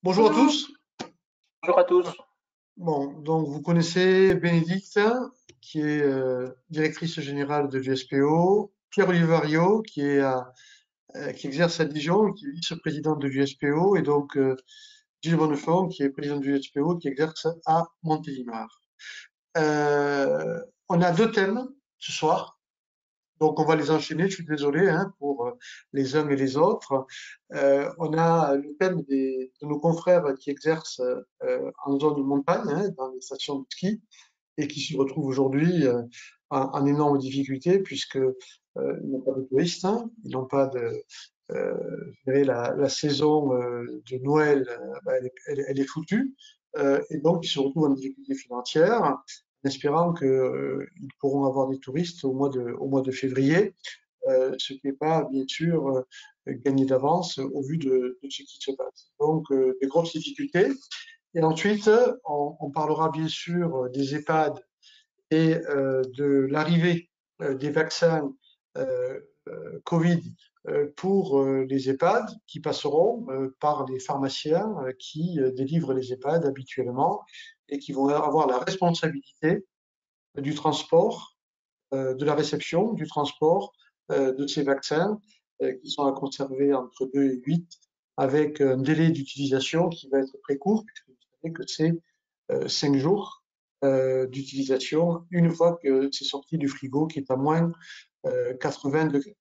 Bonjour à Bonjour, tous. bonjour à tous. Bon, donc vous connaissez Bénédicte, qui est directrice générale de l'USPO, Pierre Olivario, qui exerce à Dijon, qui est vice-président de l'USPO, et donc Gilles Bonnefond, qui est président de l'USPO, qui exerce à Montélimar. On a deux thèmes ce soir. Donc on va les enchaîner, je suis désolé hein, pour les uns et les autres. On a le thème de nos confrères qui exercent en zone de montagne, hein, dans les stations de ski, et qui se retrouvent aujourd'hui en énorme difficulté puisque ils n'ont pas de touristes, hein, ils n'ont pas de je dirais la saison de Noël, elle est foutue, et donc ils se retrouvent en difficulté financière, en espérant qu'ils pourront avoir des touristes au mois de février, ce qui n'est pas, bien sûr, gagné d'avance au vu de ce qui se passe. Donc, des grosses difficultés. Et ensuite, on parlera bien sûr des EHPAD et de l'arrivée des vaccins Covid pour les EHPAD qui passeront par les pharmaciens qui délivrent les EHPAD habituellement et qui vont avoir la responsabilité du transport, de la réception, du transport de ces vaccins qui sont à conserver entre 2 et 8 avec un délai d'utilisation qui va être très court puisque vous savez que c'est 5 jours d'utilisation une fois que c'est sorti du frigo qui est à moins 80 degrés.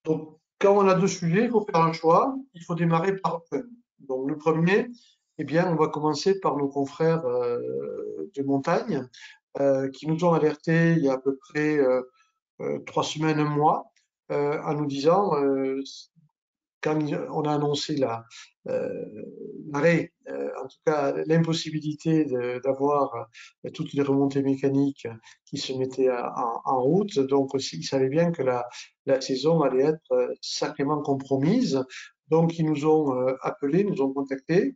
Donc, quand on a deux sujets, il faut faire un choix. Il faut démarrer par un. Donc, le premier, eh bien, on va commencer par nos confrères de montagne qui nous ont alertés il y a à peu près 3 semaines, un mois, en nous disant quand on a annoncé euh, l'arrêt, en tout cas l'impossibilité d'avoir toutes les remontées mécaniques qui se mettaient en route, donc ils savaient bien que la saison allait être sacrément compromise. Donc ils nous ont appelés, nous ont contactés.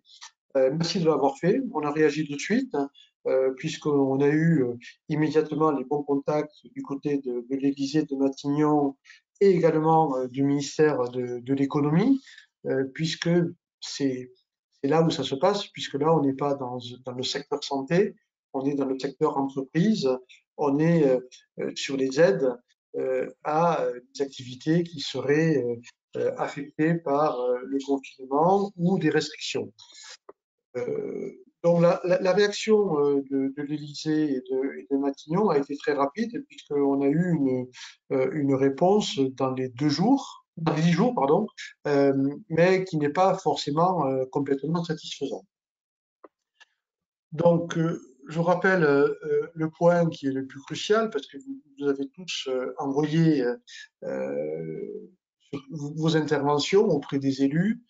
Merci de l'avoir fait. On a réagi tout de suite, puisqu'on a eu immédiatement les bons contacts du côté de l'Élysée de Matignon et également du ministère de l'économie, puisque c'est c'est là où ça se passe, puisque là, on n'est pas dans le secteur santé, on est dans le secteur entreprise, on est sur les aides à des activités qui seraient affectées par le confinement ou des restrictions. Donc la réaction de l'Élysée et de Matignon a été très rapide puisqu'on a eu une réponse dans les 2 jours, dans les 10 jours, pardon, mais qui n'est pas forcément complètement satisfaisante. Donc, je vous rappelle le point qui est le plus crucial parce que vous avez tous envoyé vos interventions auprès des élus,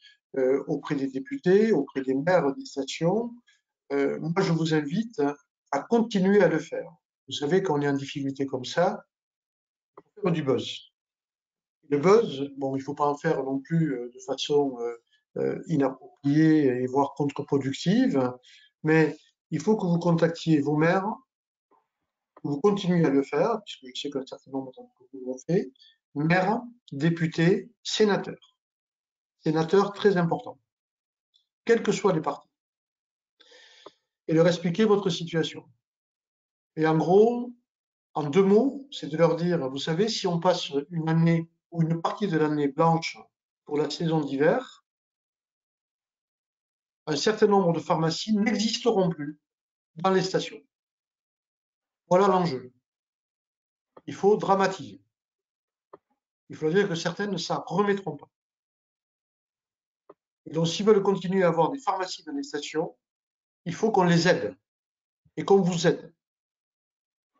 auprès des députés, auprès des maires des stations. Moi, je vous invite à continuer à le faire. Vous savez, quand on est en difficulté comme ça, il faut faire du buzz. Le buzz, bon, il ne faut pas en faire non plus de façon inappropriée et voire contre-productive, mais il faut que vous contactiez vos maires, que vous continuez à le faire, puisque je sais qu'un certain nombre d'entre vous l'ont fait, maires, députés, sénateurs. Sénateurs très importants, quels que soient les partis, et leur expliquer votre situation. Et en gros, en 2 mots, c'est de leur dire, vous savez, si on passe une année ou une partie de l'année blanche pour la saison d'hiver, un certain nombre de pharmacies n'existeront plus dans les stations. Voilà l'enjeu. Il faut dramatiser. Il faut dire que certaines ne s'en remettront pas. Et donc, s'ils veulent continuer à avoir des pharmacies dans les stations, il faut qu'on les aide et qu'on vous aide.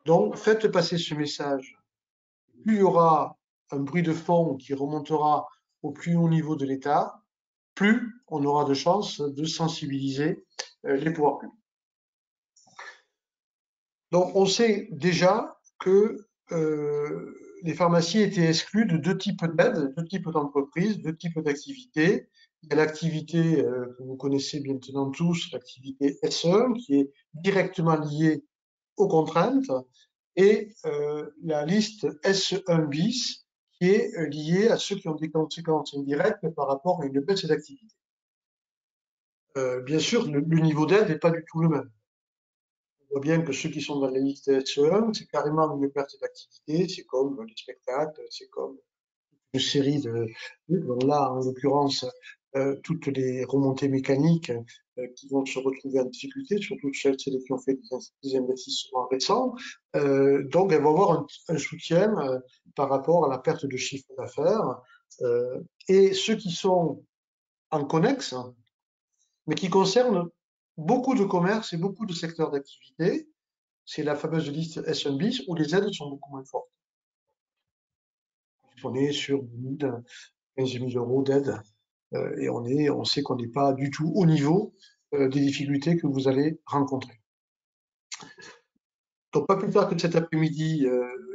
Donc, faites passer ce message. Plus il y aura un bruit de fond qui remontera au plus haut niveau de l'État, plus on aura de chances de sensibiliser les pouvoirs publics. Donc on sait déjà que les pharmacies étaient exclues de deux types d'aides, deux types d'entreprises, deux types d'activités. Il y a l'activité que vous connaissez maintenant tous, l'activité SE, qui est directement liée aux contraintes, et la liste SE1 bis, qui est liée à ceux qui ont des conséquences indirectes par rapport à une baisse d'activité. Bien sûr, le niveau d'aide n'est pas du tout le même. On voit bien que ceux qui sont dans la liste SE1, c'est carrément une perte d'activité, c'est comme les spectacles, c'est comme une série là, en l'occurrence, toutes les remontées mécaniques qui vont se retrouver en difficulté, surtout celles qui ont fait des investissements récents. Donc, elles vont avoir un soutien par rapport à la perte de chiffre d'affaires. Euh, et ceux qui sont en connexe, mais qui concernent beaucoup de commerces et beaucoup de secteurs d'activité, c'est la fameuse liste S1 bis où les aides sont beaucoup moins fortes. On est sur 10 000, 15 000 euros d'aide et on sait qu'on n'est pas du tout au niveau des difficultés que vous allez rencontrer. Donc, pas plus tard que cet après-midi,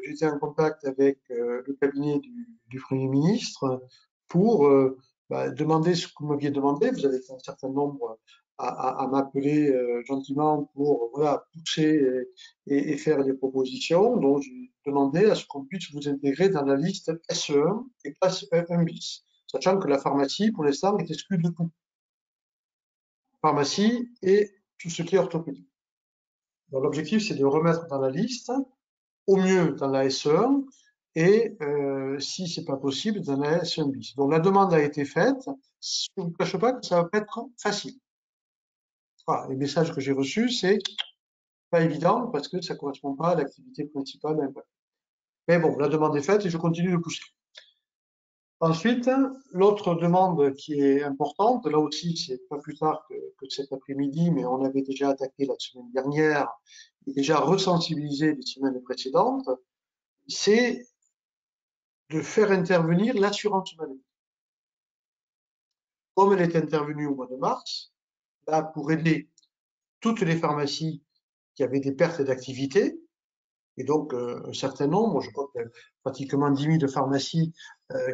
j'étais en contact avec le cabinet du Premier ministre pour demander ce que vous m'aviez demandé. Vous avez fait un certain nombre à m'appeler gentiment pour voilà, pousser et faire des propositions. Donc, j'ai demandé à ce qu'on puisse vous intégrer dans la liste SE1 et pas SE1 bis, sachant que la pharmacie, pour l'instant, est exclue de tout. Pharmacie et tout ce qui est orthopédie. Donc, l'objectif, c'est de remettre dans la liste au mieux dans la SE1 et si c'est pas possible dans la SE1 bis. Donc la demande a été faite. Je ne vous cache pas que ça va pas être facile. Voilà, les messages que j'ai reçus, c'est pas évident parce que ça correspond pas à l'activité principale. Mais bon, la demande est faite et je continue de pousser. Ensuite, l'autre demande qui est importante, là aussi, c'est pas plus tard que cet après-midi, mais on avait déjà attaqué la semaine dernière et déjà resensibilisé les semaines précédentes, c'est de faire intervenir l'assurance maladie. Comme elle est intervenue au mois de mars, là, pour aider toutes les pharmacies qui avaient des pertes d'activité, et donc un certain nombre, je crois que pratiquement 10 000 pharmacies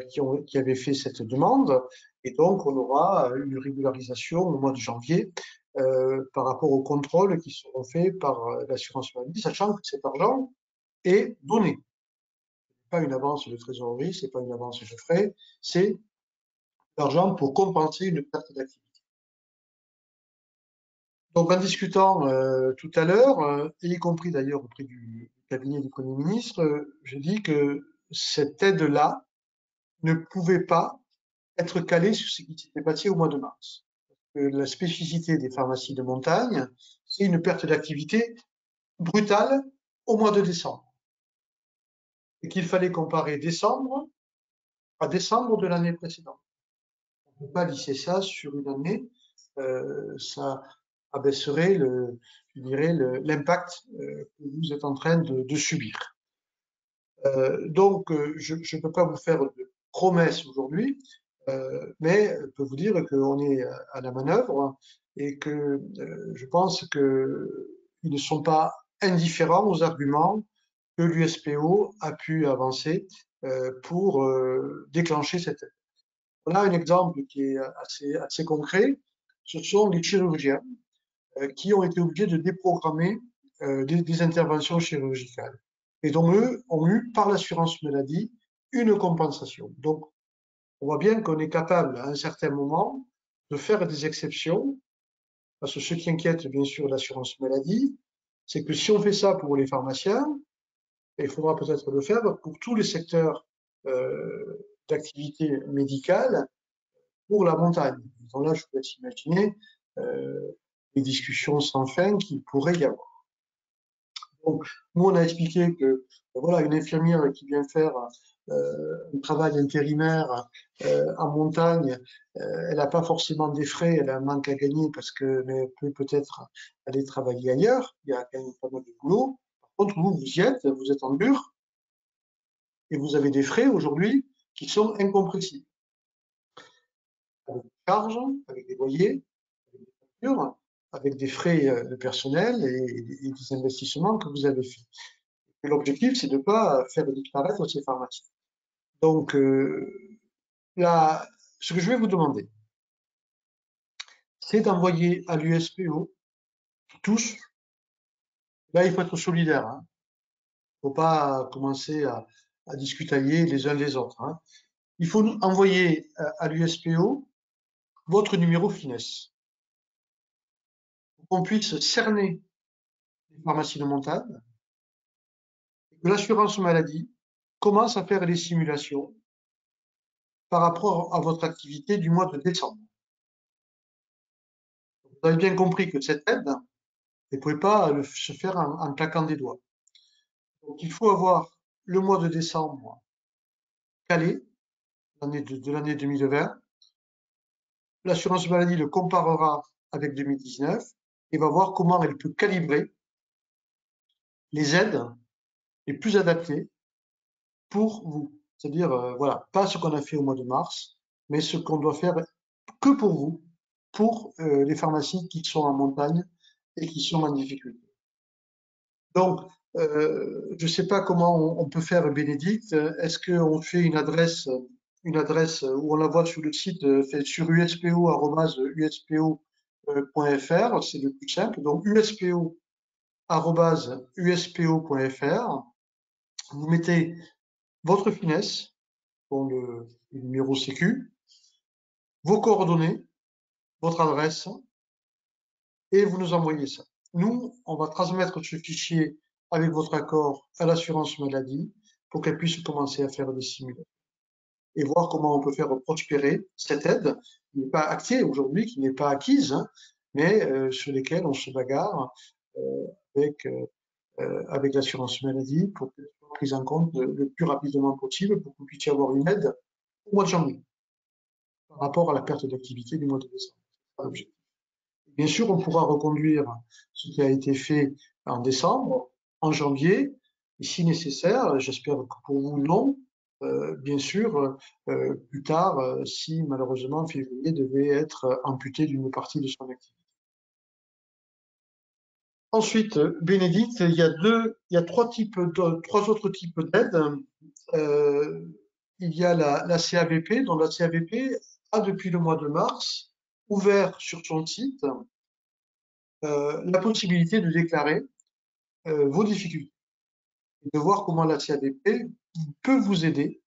qui avaient fait cette demande, et donc on aura une régularisation au mois de janvier par rapport aux contrôles qui seront faits par l'assurance maladie, sachant que cet argent est donné. Pas une avance de trésorerie, c'est pas une avance de frais, c'est l'argent pour compenser une perte d'activité. Donc, en discutant tout à l'heure, et y compris d'ailleurs auprès du cabinet du Premier ministre, j'ai dit que cette aide-là ne pouvait pas être calée sur ce qui s'était passé au mois de mars. La spécificité des pharmacies de montagne, c'est une perte d'activité brutale au mois de décembre. Et qu'il fallait comparer décembre à décembre de l'année précédente. On ne peut pas lisser ça sur une année, ça abaisserait je dirais, l'impact que vous êtes en train de subir. Donc, je ne peux pas vous faire de promesses aujourd'hui, mais je peux vous dire qu'on est à la manœuvre et que je pense qu'ils ne sont pas indifférents aux arguments que l'USPO a pu avancer pour déclencher cette aide. On a un exemple qui est assez concret, ce sont les chirurgiens qui ont été obligés de déprogrammer des interventions chirurgicales et dont eux ont eu par l'assurance maladie une compensation. Donc, on voit bien qu'on est capable à un certain moment de faire des exceptions, parce que ce qui inquiète bien sûr l'assurance maladie, c'est que si on fait ça pour les pharmaciens, il faudra peut-être le faire pour tous les secteurs d'activité médicale pour la montagne. Donc là, je vous laisse imaginer les discussions sans fin qui pourraient y avoir. Donc, nous, on a expliqué que voilà, une infirmière qui vient faire un travail intérimaire en montagne, elle n'a pas forcément des frais, elle a un manque à gagner parce qu'elle peut peut-être aller travailler ailleurs. Il y a quand même pas mal de boulot. Par contre, vous êtes en dur et vous avez des frais aujourd'hui qui sont incompressibles. Avec des charges, avec des loyers, avec des factures, avec des frais de personnel et des investissements que vous avez faits. L'objectif, c'est de ne pas faire disparaître ces pharmacies. Donc, là, ce que je vais vous demander, c'est d'envoyer à l'USPO, tous, là, il faut être solidaire, hein. Il ne faut pas commencer à discutailler les uns les autres, hein. Il faut envoyer à l'USPO votre numéro FINES. qu'on puisse cerner les pharmacies de montagne, et que l'assurance maladie commence à faire les simulations par rapport à votre activité du mois de décembre. Vous avez bien compris que cette aide, elle ne pouvait pas se faire en claquant des doigts. Donc il faut avoir le mois de décembre calé de l'année 2020. L'assurance maladie le comparera avec 2019 et va voir comment elle peut calibrer les aides les plus adaptées pour vous. C'est-à-dire, voilà, pas ce qu'on a fait au mois de mars, mais ce qu'on doit faire que pour vous, pour les pharmacies qui sont en montagne et qui sont en difficulté. Donc, je ne sais pas comment on peut faire, Bénédicte. Est-ce qu'on fait une adresse où on la voit sur le site, fait sur uspo@uspo.fr, c'est le plus simple. Donc, uspo@uspo.fr. Vous mettez votre finesse, pour le numéro sécu, vos coordonnées, votre adresse, et vous nous envoyez ça. Nous, on va transmettre ce fichier avec votre accord à l'assurance maladie pour qu'elle puisse commencer à faire des simulations et voir comment on peut faire prospérer cette aide qui n'est pas actée aujourd'hui, qui n'est pas acquise, hein, mais sur lesquelles on se bagarre euh, avec, avec l'assurance maladie pour qu'elle soit prise en compte le plus rapidement possible pour que vous puissiez avoir une aide au mois de janvier par rapport à la perte d'activité du mois de décembre. Bien sûr, on pourra reconduire ce qui a été fait en décembre, en janvier, et si nécessaire, j'espère que pour vous non, bien sûr, plus tard, si malheureusement février devait être amputé d'une partie de son activité. Ensuite, Bénédicte, il y a trois autres types d'aides. Euh, il y a la CAVP, dont la CAVP a depuis le mois de mars ouvert sur son site la possibilité de déclarer vos difficultés et de voir comment la CAVP peut vous aider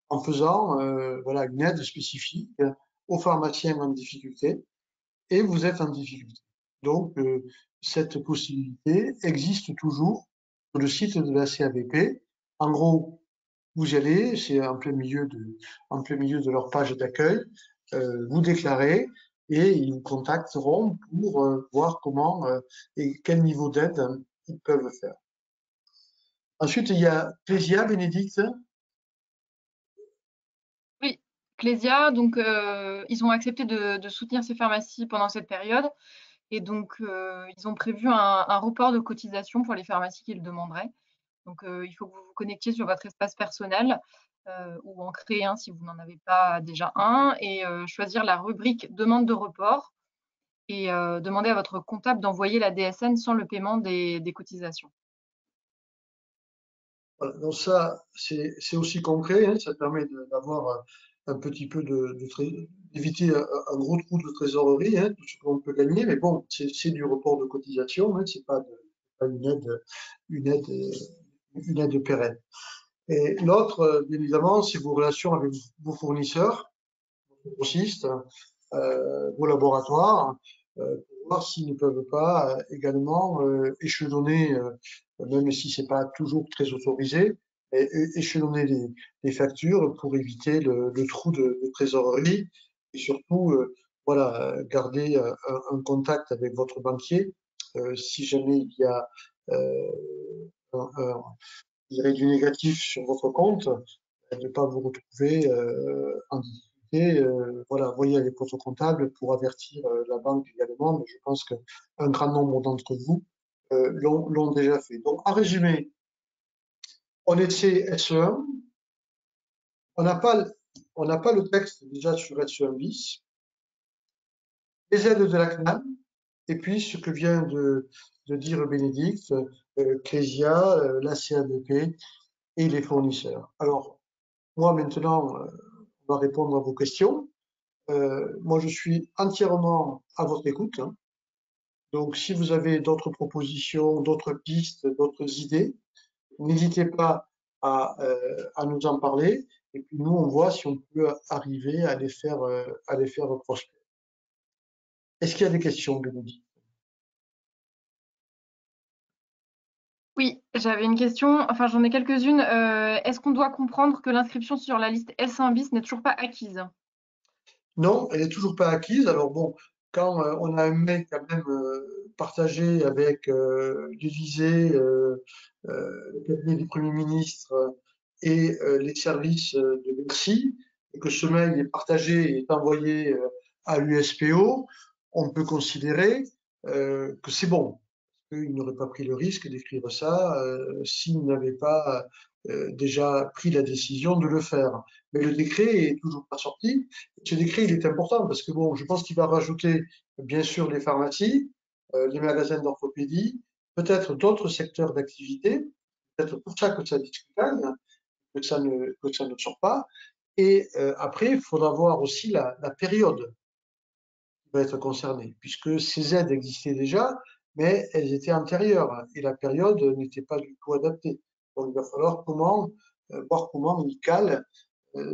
en faisant voilà, une aide spécifique aux pharmaciens en difficulté et vous êtes en difficulté. Donc, cette possibilité existe toujours sur le site de la CAVP. En gros, vous y allez, c'est en plein milieu de leur page d'accueil, vous déclarez et ils vous contacteront pour voir comment et quel niveau d'aide ils peuvent faire. Ensuite, il y a Clésia, Bénédicte. Oui, Clésia, donc ils ont accepté de soutenir ces pharmacies pendant cette période et donc ils ont prévu un report de cotisation pour les pharmacies qui le demanderaient. Donc il faut que vous vous connectiez sur votre espace personnel ou en créer un si vous n'en avez pas déjà un et choisir la rubrique demande de report et demander à votre comptable d'envoyer la DSN sans le paiement des cotisations. Voilà. Donc ça, c'est aussi concret, hein, ça permet d'avoir un petit peu d'éviter un gros trou de trésorerie, hein, tout ce qu'on peut gagner, mais bon, c'est du report de cotisation, hein, c'est pas une aide, une aide pérenne. Et l'autre, bien évidemment, c'est vos relations avec vos fournisseurs, vos grossistes, vos laboratoires, pour voir s'ils ne peuvent pas également échelonner, même si c'est pas toujours très autorisé, échelonner les factures pour éviter le trou de trésorerie et surtout, voilà, garder un contact avec votre banquier si jamais il y a je dirais, du négatif sur votre compte, de ne pas vous retrouver en difficulté. Voilà, voyez avec votre comptable pour avertir la banque également, mais je pense qu'un grand nombre d'entre vous l'ont déjà fait. Donc, en résumé, on essaie SE1, on n'a pas, on n'a pas le texte déjà sur SE1 bis, les aides de la CNAM, et puis ce que vient de dire Bénédicte, Clésia, la CAVP et les fournisseurs. Alors, moi maintenant, on va répondre à vos questions. Moi, je suis entièrement à votre écoute, hein. Donc, si vous avez d'autres propositions, d'autres pistes, d'autres idées, n'hésitez pas à nous en parler. Et puis nous, on voit si on peut arriver à les faire prospérer. Est-ce qu'il y a des questions, Bénédicte? Oui, j'avais une question, enfin j'en ai quelques-unes. Est-ce qu'on doit comprendre que l'inscription sur la liste S1 bis n'est toujours pas acquise? Non, elle est toujours pas acquise. Alors bon, quand on a aimé quand même partager avec l'Élysée, le cabinet du Premier ministre et les services de Bercy, et que ce mail est partagé et est envoyé à l'USPO, on peut considérer que c'est bon. Il n'aurait pas pris le risque d'écrire ça s'il n'avait pas déjà pris la décision de le faire. Mais le décret est toujours pas sorti. Ce décret, il est important parce que bon, je pense qu'il va rajouter bien sûr les pharmacies, les magasins d'orthopédie, peut-être d'autres secteurs d'activité, peut-être pour ça que ça discutable, que ça ne sort pas. Et après, il faudra voir aussi la période va être concernée, puisque ces aides existaient déjà, mais elles étaient antérieures et la période n'était pas du tout adaptée. Donc il va falloir voir comment il cale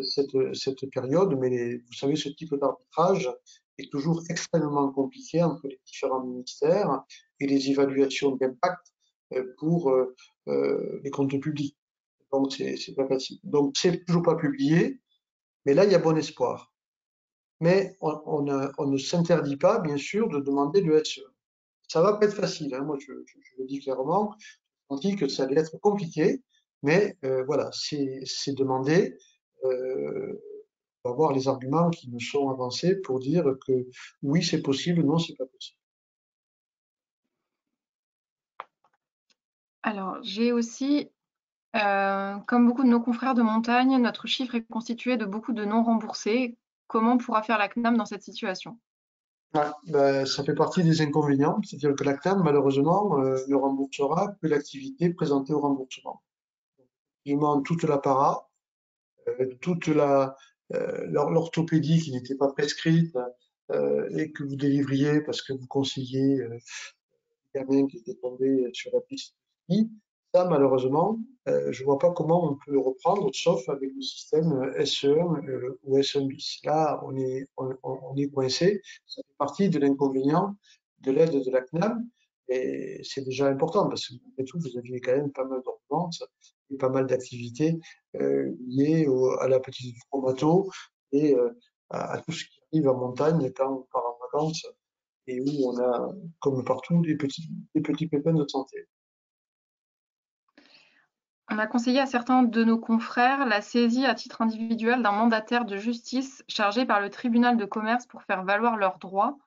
cette période, mais vous savez, ce type d'arbitrage est toujours extrêmement compliqué entre les différents ministères et les évaluations d'impact pour les comptes publics. Donc c'est pas facile. Donc c'est toujours pas publié, mais là il y a bon espoir. Mais on ne s'interdit pas, bien sûr, de demander le SE. Ça va pas être facile, hein. Moi, je le dis clairement. On dit que ça allait être compliqué, mais voilà, c'est demandé. On va voir les arguments qui nous sont avancés pour dire que oui, c'est possible, non, c'est pas possible. Alors, j'ai aussi, comme beaucoup de nos confrères de montagne, notre chiffre est constitué de beaucoup de non remboursés. Comment pourra faire la CNAM dans cette situation? Ouais, ben, ça fait partie des inconvénients, c'est-à-dire que la CNAM, malheureusement, ne remboursera que l'activité présentée au remboursement. Il demande toute la para, toute l'orthopédie qui n'était pas prescrite et que vous délivriez parce que vous conseillez gamin qui était tombé sur la piste de ski. Ça, malheureusement, je vois pas comment on peut le reprendre, sauf avec le système SE1 ou SE1 bis. Là, on est coincé. Ça fait partie de l'inconvénient de l'aide de la CNAM. Et c'est déjà important parce que, malgré tout, vous aviez quand même pas mal d'ordonnances et pas mal d'activités liées à la petite traumato et à tout ce qui arrive en montagne quand on part en vacances et où on a, comme partout, des petits pépins de santé. On a conseillé à certains de nos confrères la saisie à titre individuel d'un mandataire de justice chargé par le tribunal de commerce pour faire valoir leurs droits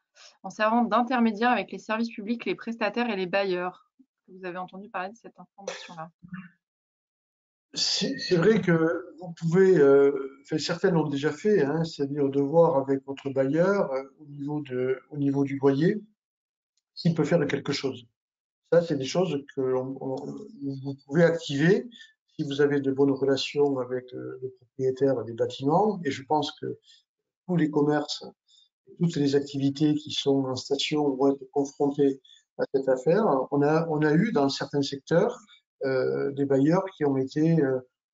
en servant d'intermédiaire avec les services publics, les prestataires et les bailleurs. Vous avez entendu parler de cette information-là. C'est vrai que vous pouvez, enfin, certaines l'ont déjà fait, hein, c'est-à-dire de voir avec votre bailleur au niveau du loyer s'il peut faire quelque chose. Ça, c'est des choses que vous pouvez activer si vous avez de bonnes relations avec le propriétaire des bâtiments. Et je pense que tous les commerces, toutes les activités qui sont en station vont être confrontées à cette affaire. On a eu dans certains secteurs des bailleurs qui ont été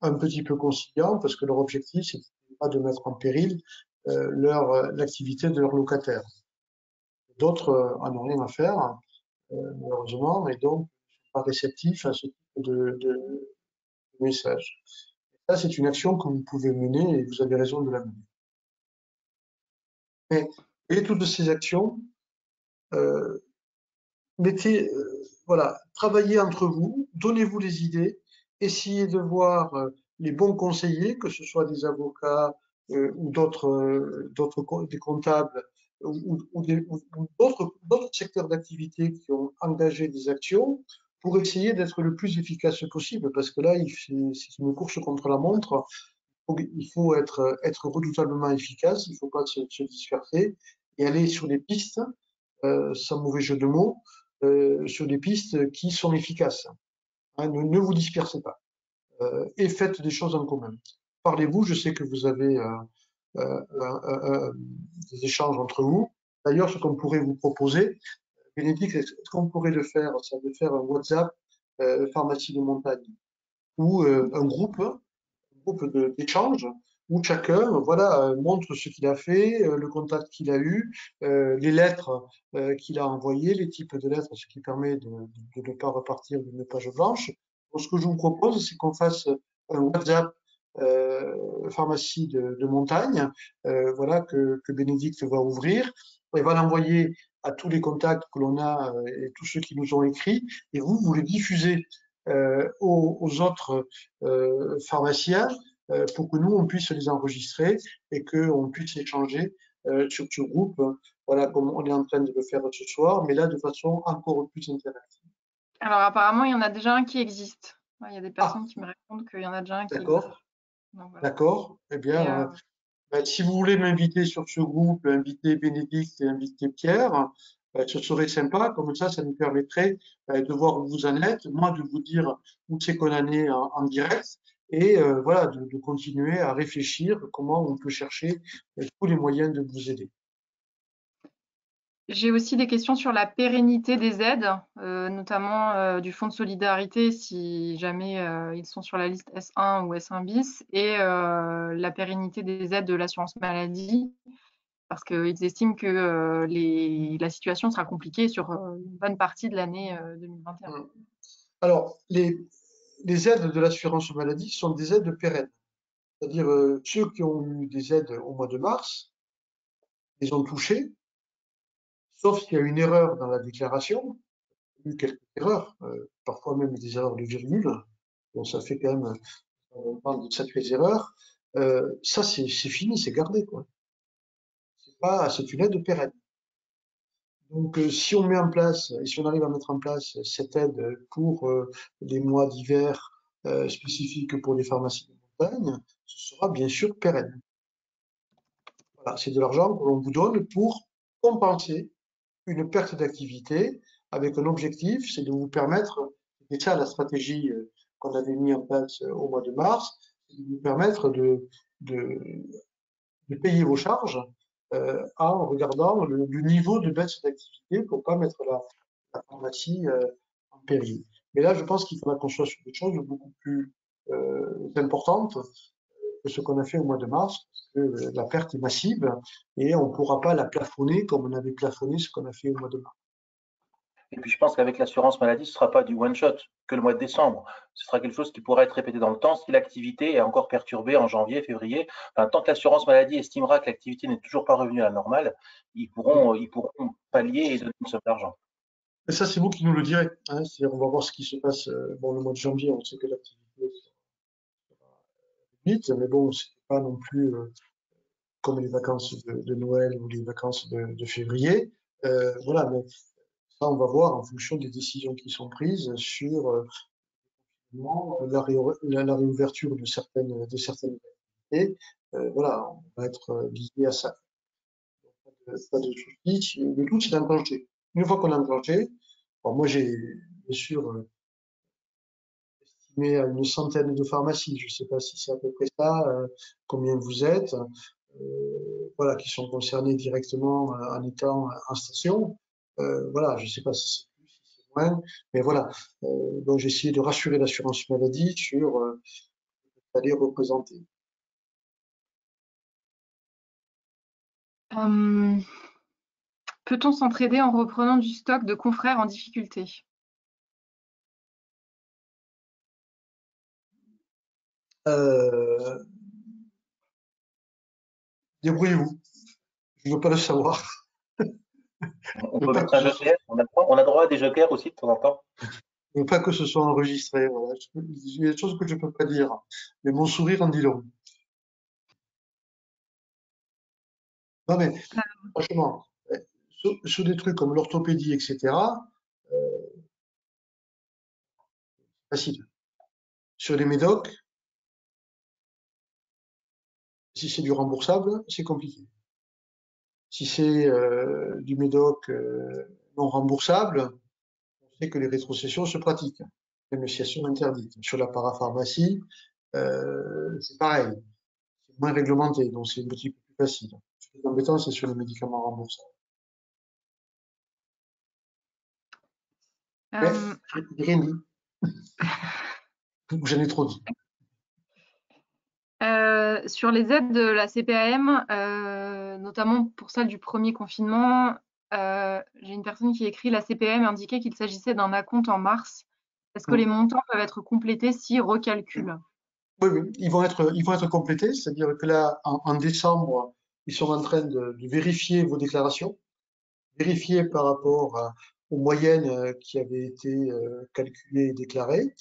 un petit peu conciliants parce que leur objectif, c'était pas de mettre en péril l'activité de leurs locataires. D'autres en ont rien à faire, malheureusement, et donc ne sont pas réceptifs à ce type de message. Ça, c'est une action que vous pouvez mener et vous avez raison de la mener. Mais, et toutes ces actions, euh, mettez, voilà, travaillez entre vous, donnez-vous les idées, essayez de voir les bons conseillers, que ce soit des avocats ou des comptables ou d'autres secteurs d'activité qui ont engagé des actions pour essayer d'être le plus efficace possible, parce que là, c'est une course contre la montre. Il faut être redoutablement efficace, il ne faut pas se disperser et aller sur des pistes sans mauvais jeu de mots, sur des pistes qui sont efficaces. Hein, ne vous dispersez pas et faites des choses en commun. Parlez-vous, je sais que vous avez des échanges entre vous. D'ailleurs, ce qu'on pourrait vous proposer, Bénédicte, est-ce qu'on pourrait le faire, c'est de faire un WhatsApp pharmacie de montagne ou un groupe d'échange où chacun, voilà, montre ce qu'il a fait, le contact qu'il a eu, les lettres qu'il a envoyées, les types de lettres, ce qui permet de ne pas repartir d'une page blanche. Donc, ce que je vous propose, c'est qu'on fasse un WhatsApp pharmacie de montagne, voilà, que Bénédicte va ouvrir. Elle va l'envoyer à tous les contacts que l'on a et tous ceux qui nous ont écrit, et vous les diffusez aux autres pharmaciens pour que nous, on puisse les enregistrer et qu'on puisse échanger sur ce groupe, voilà, comme on est en train de le faire ce soir, mais là de façon encore plus interactive. Alors apparemment, il y en a déjà un qui existe. Ouais, il y a des Ah, personnes qui me répondent qu'il y en a déjà un qui existe. d'accord, Donc voilà. d'accord. Eh Mais, bien, ben, si vous voulez m'inviter sur ce groupe, inviter Bénédicte et inviter Pierre, ce serait sympa. Comme ça nous permettrait de voir où vous en êtes, moi de vous dire où c'est qu'on en est en direct, et voilà, de continuer à réfléchir comment on peut chercher tous les moyens de vous aider. j'ai aussi des questions sur la pérennité des aides, notamment du fonds de solidarité si jamais ils sont sur la liste S1 ou S1 bis, et la pérennité des aides de l'assurance maladie, parce qu'ils estiment que la situation sera compliquée sur une bonne partie de l'année 2021. Alors, les aides de l'assurance maladie sont des aides pérennes. C'est-à-dire, ceux qui ont eu des aides au mois de mars, les ont touchés, sauf s'il y a une erreur dans la déclaration, il y a eu quelques erreurs, parfois même des erreurs de virgule. Bon, ça fait quand même, on parle de sacrées erreurs. Ça, c'est fini, c'est gardé, quoi. C'est une aide pérenne. Donc, si on met en place, et si on arrive à mettre en place cette aide pour les mois d'hiver spécifiques pour les pharmacies de montagne, ce sera bien sûr pérenne. Voilà, c'est de l'argent que l'on vous donne pour compenser une perte d'activité avec un objectif, c'est de vous permettre, c'est ça la stratégie qu'on avait mis en place au mois de mars, c'est de vous permettre de, de payer vos charges en regardant le niveau de baisse d'activité pour pas mettre la pharmacie en péril. Mais là, je pense qu'il faudra qu'on soit sur des choses beaucoup plus importantes que ce qu'on a fait au mois de mars, parce que la perte est massive et on ne pourra pas la plafonner comme on avait plafonné ce qu'on a fait au mois de mars. Et puis je pense qu'avec l'assurance maladie, ce ne sera pas du one shot que le mois de décembre. Ce sera quelque chose qui pourra être répété dans le temps si l'activité est encore perturbée en janvier, février. Enfin, tant que l'assurance maladie estimera que l'activité n'est toujours pas revenue à la normale, ils pourront pallier et donner une somme d'argent. Et ça, c'est vous qui nous le direz. Hein, on va voir ce qui se passe. Bon, le mois de janvier, on sait que l'activité sera vite, mais bon, c'est pas non plus comme les vacances de Noël ou les vacances de février. Voilà, mais ça, on va voir en fonction des décisions qui sont prises sur la réouverture de certaines activités. Voilà, on va être lié à ça. Pas de souci. Le tout, c'est d'enclencher. Une fois qu'on a enclenché, bon, moi, j'ai bien sûr estimé à une centaine de pharmacies. Je ne sais pas si c'est à peu près ça, combien vous êtes, voilà, qui sont concernées directement en étant en station. Voilà, je ne sais pas si c'est plus, si c'est moins, mais voilà. Donc j'ai essayé de rassurer l'assurance maladie sur aller représenter. Euh, Peut-on s'entraider en reprenant du stock de confrères en difficulté? Euh, Débrouillez-vous. Je ne veux pas le savoir. On Je veux peut pas mettre que un ce soit, joker, on a droit à des jokers aussi de temps en temps. je veux pas que ce soit enregistré. Voilà. Il y a des choses que je ne peux pas dire, mais mon sourire en dit long. Non mais franchement, sur des trucs comme l'orthopédie, etc., facile. Sur les médocs, si c'est du remboursable, c'est compliqué. Si c'est du médoc non remboursable, on sait que les rétrocessions se pratiquent, même si elles sont interdites. Sur la parapharmacie, c'est pareil, c'est moins réglementé, donc c'est un petit peu plus facile. Ce qui est embêtant, c'est sur les médicaments remboursables. Mais Euh, j'ai rien dit, ou j'en ai trop dit. Sur les aides de la CPAM, notamment pour celle du premier confinement, j'ai une personne qui écrit: «La CPAM indiquait qu'il s'agissait d'un acompte en mars. Est-ce que les montants peuvent être complétés si recalcul?» Oui, oui, ils vont être complétés, c'est-à-dire que là, en décembre, ils sont en train de vérifier vos déclarations, vérifier par rapport aux moyennes qui avaient été calculées et déclarées.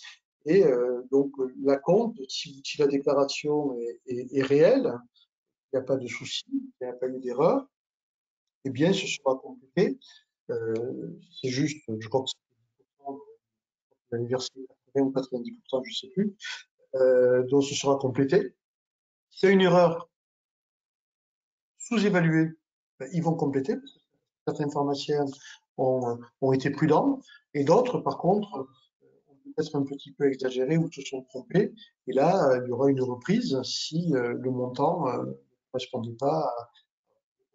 Et donc, l'acompte, si la déclaration est réelle, il n'y a pas de souci, il n'y a pas eu d'erreur, eh bien, ce sera complété. C'est juste, je crois que c'est 10%, vous allez verser 80 ou 90%, je ne sais plus, donc ce sera complété. S'il y a une erreur sous-évaluée, ben, ils vont compléter, parce que certains pharmaciens ont été prudents, et d'autres, par contre, ont peut-être un petit peu exagéré ou se sont trompés. Et là, il y aura une reprise si le montant ne correspondait pas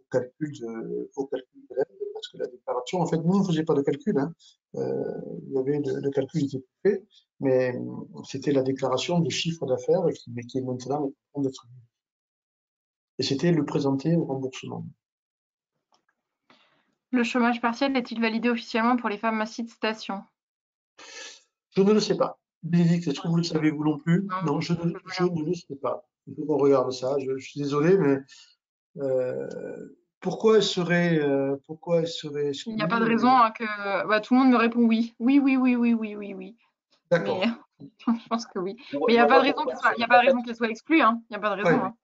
au calcul de l'aide, parce que la déclaration, en fait, nous ne faisions pas de calcul, hein. Il y avait le calcul qui était fait, mais c'était la déclaration de chiffre d'affaires qui est maintenant en train d'être. Et c'était le présenter au remboursement. Le chômage partiel est-il validé officiellement pour les pharmacies de station? Je ne le sais pas. Bénédicte, est-ce que vous le savez vous non plus? Non, Non, je je regarde. ne le sais pas. Il faut qu'on regarde ça. Je suis désolé, mais euh, pourquoi elle serait Il n'y a pas de exclue? raison hein, que bah, tout le monde me répond oui. Oui, oui, oui, oui, oui, oui, oui. Mais D'accord. je pense que oui. Je Mais il n'y a vois pas pas de raison pourquoi. il y a pas En de fait, raison qu'elle soit exclue, hein. Il n'y a pas de raison, Ouais. hein.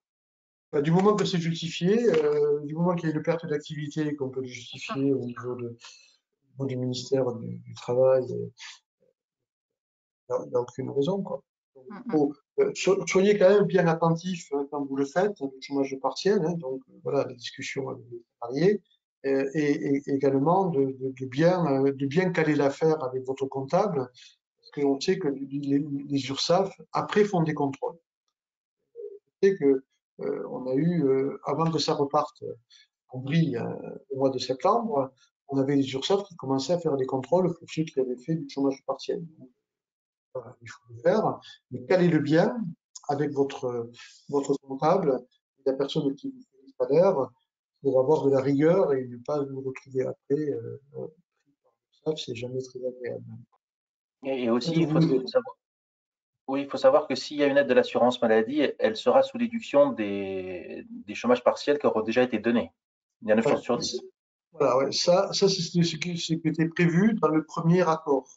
Bah, du moment que c'est justifié, du moment qu'il y a une perte d'activité et qu'on peut le Bien sûr. justifier au niveau du ministère du Travail, il n'y a aucune raison, quoi. Donc, Mm, il mm. faut, soyez quand même bien attentifs hein, quand vous le faites, le chômage partiel, hein, donc voilà, les discussions avec les salariés, et également de bien caler l'affaire avec votre comptable, parce qu'on sait que les URSSAF, après, font des contrôles. On sait que on a eu, avant que ça reparte en vrille au mois de septembre, on avait les URSSAF qui commençaient à faire des contrôles pour ceux qui avaient fait du chômage partiel. Donc, voilà, il faut le faire, mais calez-le bien avec votre comptable, la personne qui vous fait le salaire, pour avoir de la rigueur et ne pas vous retrouver après. Ça, c'est jamais très agréable. et aussi, De vous aider. il faut savoir que s'il y a une aide de l'assurance maladie, elle sera sous déduction des chômages partiels qui auront déjà été donnés. Il y a 9 Ouais, chances sur 10. voilà, ouais, ça c'est ce qui était prévu dans le premier accord.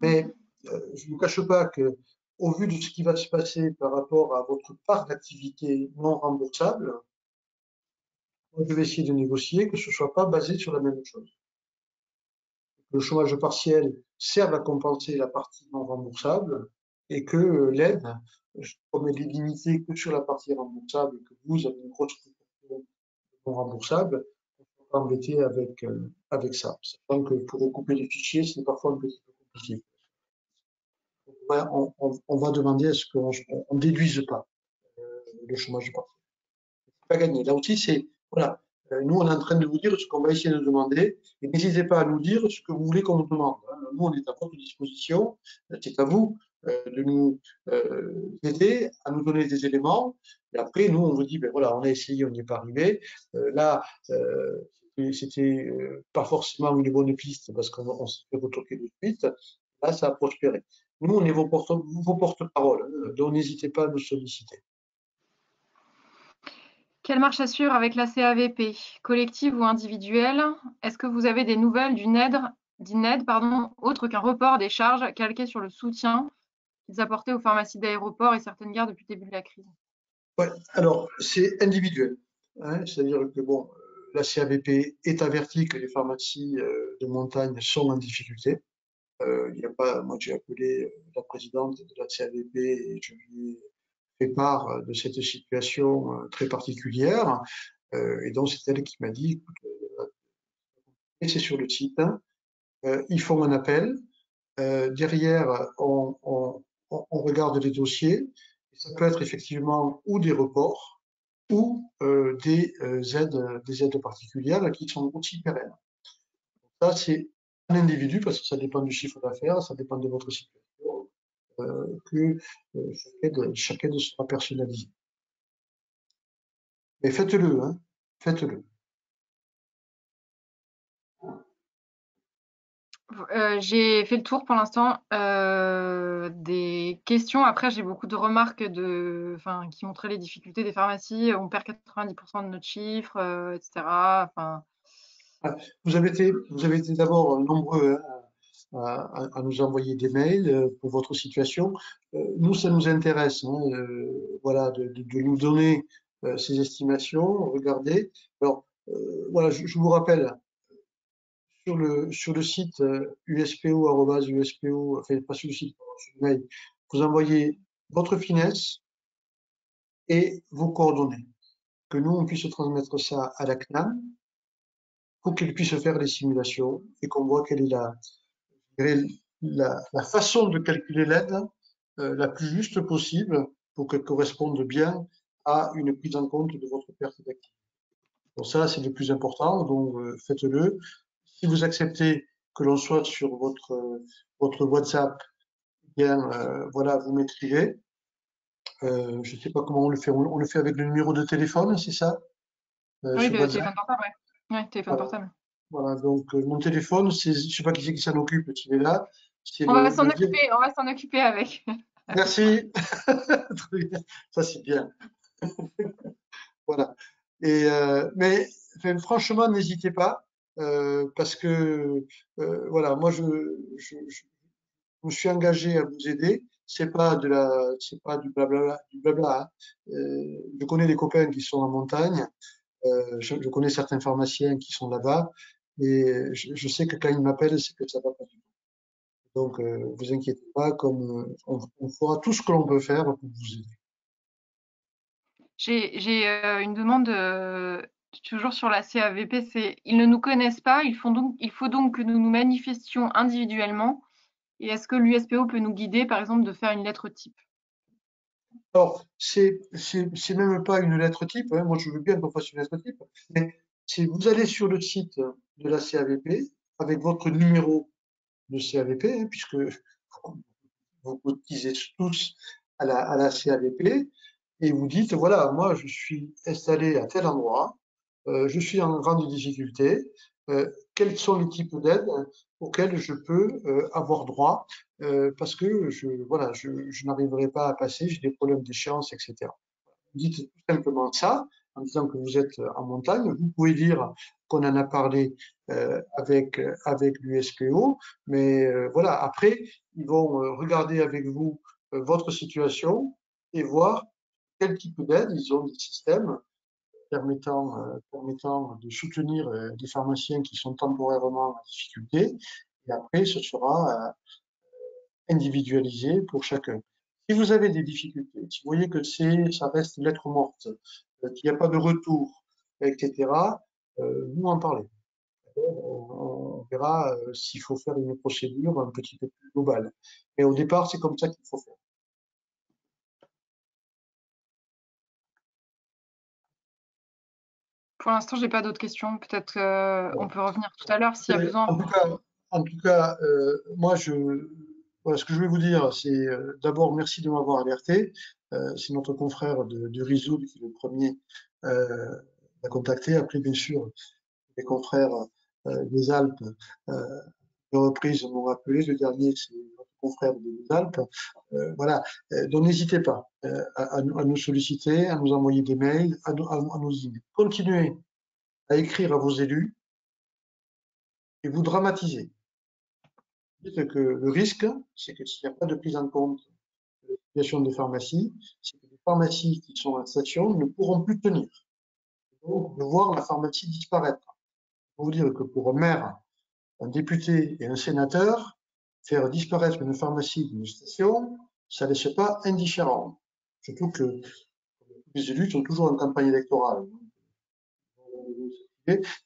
Mais je ne vous cache pas que, au vu de ce qui va se passer par rapport à votre part d'activité non remboursable, moi, je vais essayer de négocier que ce ne soit pas basé sur la même chose. Le chômage partiel serve à compenser la partie non remboursable et que l'aide, comme elle est limitée que sur la partie remboursable et que vous avez une grosse proportion non remboursable, on ne peut pas embêter avec ça. Sachant que pour recouper les fichiers, c'est parfois un petit peu compliqué. Ouais, on va demander à ce qu'on ne déduise pas le chômage partiel. C'est pas gagné. Là aussi, c'est voilà. Nous, on est en train de vous dire ce qu'on va essayer de demander, et n'hésitez pas à nous dire ce que vous voulez qu'on vous demande. Hein. Nous, on est à votre disposition. C'est à vous de nous aider, à nous donner des éléments. Et après, nous, on vous dit, ben voilà, on a essayé, on n'y est pas arrivé. Là, c'était pas forcément une bonne piste parce qu'on s'est fait retoquer de suite. Là, ça a prospéré. Nous, on est vos porte-parole, hein, donc n'hésitez pas à nous solliciter. Quelle marche à suivre avec la CAVP, collective ou individuelle? Est-ce que vous avez des nouvelles d'une aide, pardon, autre qu'un report des charges calqué sur le soutien qu'ils apportaient aux pharmacies d'aéroport et certaines gares depuis le début de la crise? Ouais, alors, c'est individuel, hein, c'est-à-dire que bon, la CAVP est avertie que les pharmacies de montagne sont en difficulté. Il y a pas, moi j'ai appelé la présidente de la CAVP et je lui ai fait part de cette situation très particulière. Et donc c'est elle qui m'a dit, écoute, c'est sur le site, hein, ils font un appel. Derrière, on regarde les dossiers. Et ça peut être effectivement ou des reports ou des aides particulières qui sont aussi pérennes. Ça, c'est un individu parce que ça dépend du chiffre d'affaires, ça dépend de votre situation. que chaque aide sera personnalisée. Mais faites-le, hein, faites-le. J'ai fait le tour pour l'instant des questions. Après, j'ai beaucoup de remarques qui montraient les difficultés des pharmacies. On perd 90% de notre chiffre, etc. Enfin, Vous avez été d'abord nombreux, hein, à nous envoyer des mails pour votre situation. Nous, ça nous intéresse, hein, voilà, de nous donner ces estimations. Regardez. Alors, voilà, je vous rappelle, sur le site USPO, enfin pas sur le site, pardon, sur le mail, vous envoyez votre finesse et vos coordonnées, que nous, on puisse transmettre ça à la CNAM pour qu'ils puissent faire les simulations et qu'on voit quelle est la façon de calculer l'aide la plus juste possible pour qu'elle corresponde bien à une prise en compte de votre perte d'activité. Donc ça, c'est le plus important, donc faites-le. Si vous acceptez que l'on soit sur votre WhatsApp, eh bien voilà, vous m'écrivez. Je ne sais pas comment on le fait. On le fait avec le numéro de téléphone, c'est ça? oui, Sur le WhatsApp. téléphone portable, ouais. Ouais, téléphone Voilà. portable. Voilà, donc mon téléphone, je sais pas qui c'est qui s'en occupe, s'il est là. C'est On va s'en le occuper, on va s'en occuper avec. Merci. Très bien. Ça, c'est bien. Voilà. Et, mais enfin, franchement, n'hésitez pas, parce que voilà, moi, je me suis engagé à vous aider. C'est pas du blabla, hein. Je connais des copains qui sont en montagne. Je connais certains pharmaciens qui sont là-bas. Et je sais que quand ils m'appellent, c'est que ça va pas du tout. Donc, vous inquiétez pas, comme on fera tout ce que l'on peut faire pour vous aider. J'ai une demande toujours sur la CAVP, c'est ils ne nous connaissent pas, il faut donc que nous nous manifestions individuellement. Et est-ce que l'USPO peut nous guider, par exemple, de faire une lettre type? Alors, c'est même pas une lettre type, hein. Moi, je veux bien qu'on fasse une lettre type, mais si vous allez sur le site de la CAVP avec votre numéro de CAVP, hein, puisque vous cotisez tous à la CAVP, et vous dites, voilà, moi, je suis installé à tel endroit, je suis en grande difficulté, quels sont les types d'aides auxquelles je peux avoir droit, parce que voilà, je n'arriverai pas à passer, j'ai des problèmes d'échéance, etc. Vous dites tout simplement ça, en disant que vous êtes en montagne. Vous pouvez dire qu'on en a parlé avec l'USPO, mais voilà, après, ils vont regarder avec vous votre situation et voir quel type d'aide. Ils ont des systèmes permettant de soutenir des pharmaciens qui sont temporairement en difficulté. Et après, ce sera individualisé pour chacun. Si vous avez des difficultés, si vous voyez que ça reste lettre morte, qu'il n'y a pas de retour, etc., vous en parlez. On verra s'il faut faire une procédure un petit peu plus globale. Mais au départ, c'est comme ça qu'il faut faire. Pour l'instant, j'ai pas d'autres questions. Peut-être on peut revenir tout à l'heure s'il y a besoin. En tout cas, moi, voilà, ce que je vais vous dire, c'est d'abord merci de m'avoir alerté. C'est notre confrère de Risoul qui est le premier à contacter. Après, bien sûr, les confrères des Alpes de reprise m'ont rappelé. Le dernier, c'est notre confrère des Alpes. Voilà. Donc, n'hésitez pas à nous solliciter, à nous envoyer des mails, à nous aider. Continuez à écrire à vos élus et vous dramatisez. Dites que le risque, c'est que s'il n'y a pas de prise en compte de la situation des pharmacies, c'est que les pharmacies qui sont en station ne pourront plus tenir. Donc, de voir la pharmacie disparaître. Pour vous dire que pour un maire, un député et un sénateur, faire disparaître une pharmacie d'une station, ça ne laisse pas indifférent. Surtout que les élus sont toujours en campagne électorale.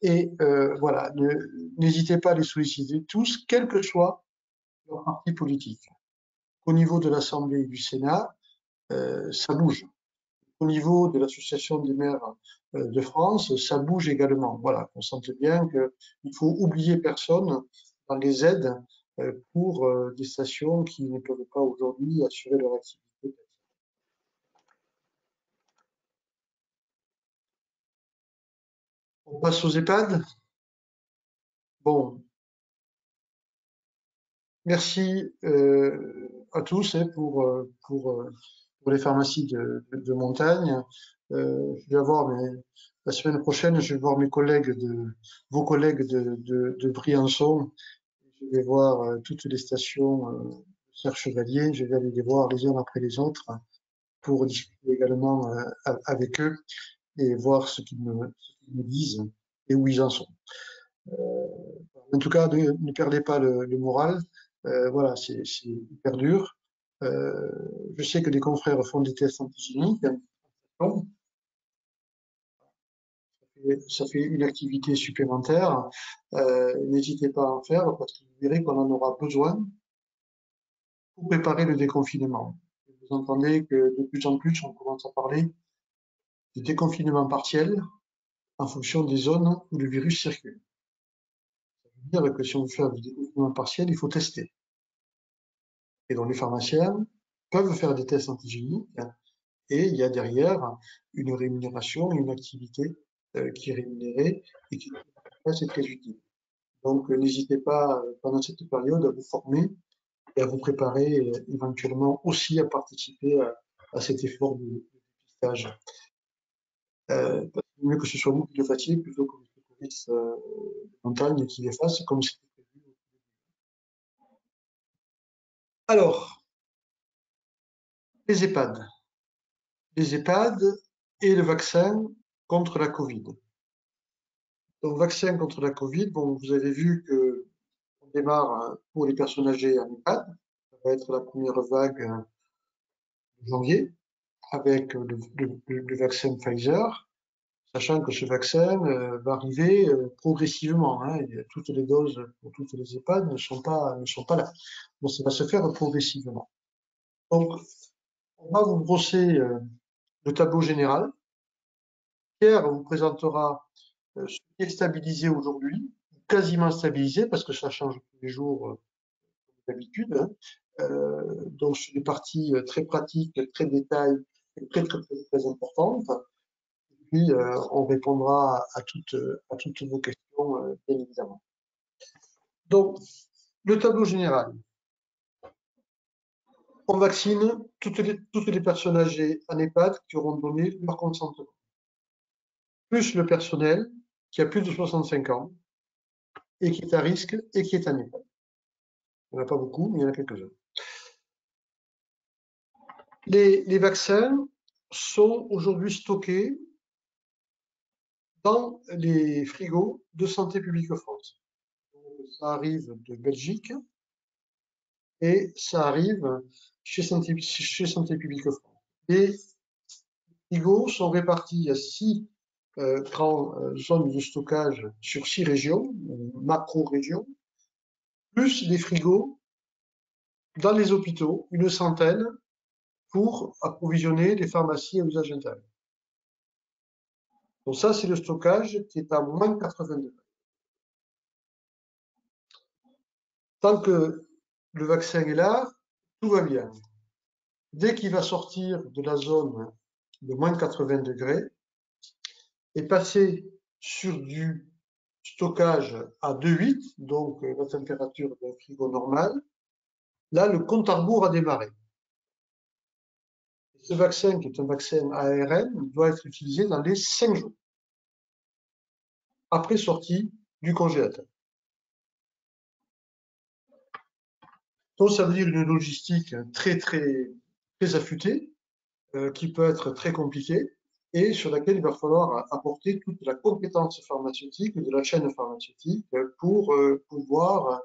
Et voilà, n'hésitez pas à les solliciter tous, quel que soit leur parti politique. Au niveau de l'Assemblée et du Sénat, ça bouge. Au niveau de l'Association des maires de France, ça bouge également. Voilà, on sente bien qu'il faut oublier personne dans les aides pour des stations qui ne peuvent pas aujourd'hui assurer leur activité. On passe aux EHPAD. Bon, merci à tous pour les pharmacies de montagne. Je vais avoir la semaine prochaine, je vais voir vos collègues de Briançon. Je vais voir toutes les stations Serre Chevalier. Je vais aller les voir les unes après les autres pour discuter également avec eux et voir ce qu'ils me disent et où ils en sont. En tout cas, ne perdez pas le moral. Voilà, c'est hyper dur. Je sais que des confrères font des tests antigéniques. Donc, ça fait une activité supplémentaire. N'hésitez pas à en faire parce que vous verrez qu'on en aura besoin pour préparer le déconfinement. Vous entendez que de plus en plus, on commence à parler de déconfinement partiel en fonction des zones où le virus circule. Ça veut dire que si on veut faire du déconfinement partiel, il faut tester. Et donc les pharmaciens peuvent faire des tests antigéniques et il y a derrière une rémunération, une activité qui est rémunérée et qui est très utile. Donc n'hésitez pas pendant cette période à vous former et à vous préparer éventuellement aussi à participer à cet effort de dépistage. Mieux que ce soit vous qui le fassiez plutôt que les polices de montagne qui les fassent comme c'était prévu. Alors, les EHPAD. Les EHPAD et le vaccin contre la Covid. Donc, vaccin contre la Covid, bon, vous avez vu que on démarre pour les personnes âgées en EHPAD. Ça va être la première vague en janvier avec le vaccin Pfizer, sachant que ce vaccin va arriver progressivement. Hein, et toutes les doses pour toutes les EHPAD ne sont pas là. Donc, ça va se faire progressivement. Donc, on va vous brosser le tableau général. Pierre vous présentera ce qui est stabilisé aujourd'hui, quasiment stabilisé, parce que ça change tous les jours comme d'habitude. Hein. Donc, sur des parties très pratiques, très détaillées, très importantes. Et puis, on répondra à toutes vos questions, bien évidemment. Donc, le tableau général. On vaccine toutes les personnes âgées en EHPAD qui auront donné leur consentement, plus le personnel qui a plus de 65 ans et qui est à risque et qui est en EHPAD. Il n'y en a pas beaucoup, mais il y en a quelques-uns. Les vaccins sont aujourd'hui stockés dans les frigos de Santé publique France. Ça arrive de Belgique et ça arrive chez Santé publique France. Les frigos sont répartis à 6 grandes zones de stockage sur 6 régions, macro-régions, plus des frigos dans les hôpitaux, une centaine, pour approvisionner les pharmacies à usage interne. Donc ça, c'est le stockage qui est à moins 80 degrés. Tant que le vaccin est là, tout va bien. Dès qu'il va sortir de la zone de moins 80 degrés et passer sur du stockage à 2,8, donc la température d'un frigo normal, là, le compte à rebours a démarré. Ce vaccin, qui est un vaccin ARN, doit être utilisé dans les 5 jours après sortie du congélateur. Donc, ça veut dire une logistique très affûtée, qui peut être très compliquée et sur laquelle il va falloir apporter toute la compétence pharmaceutique de la chaîne pharmaceutique pour pouvoir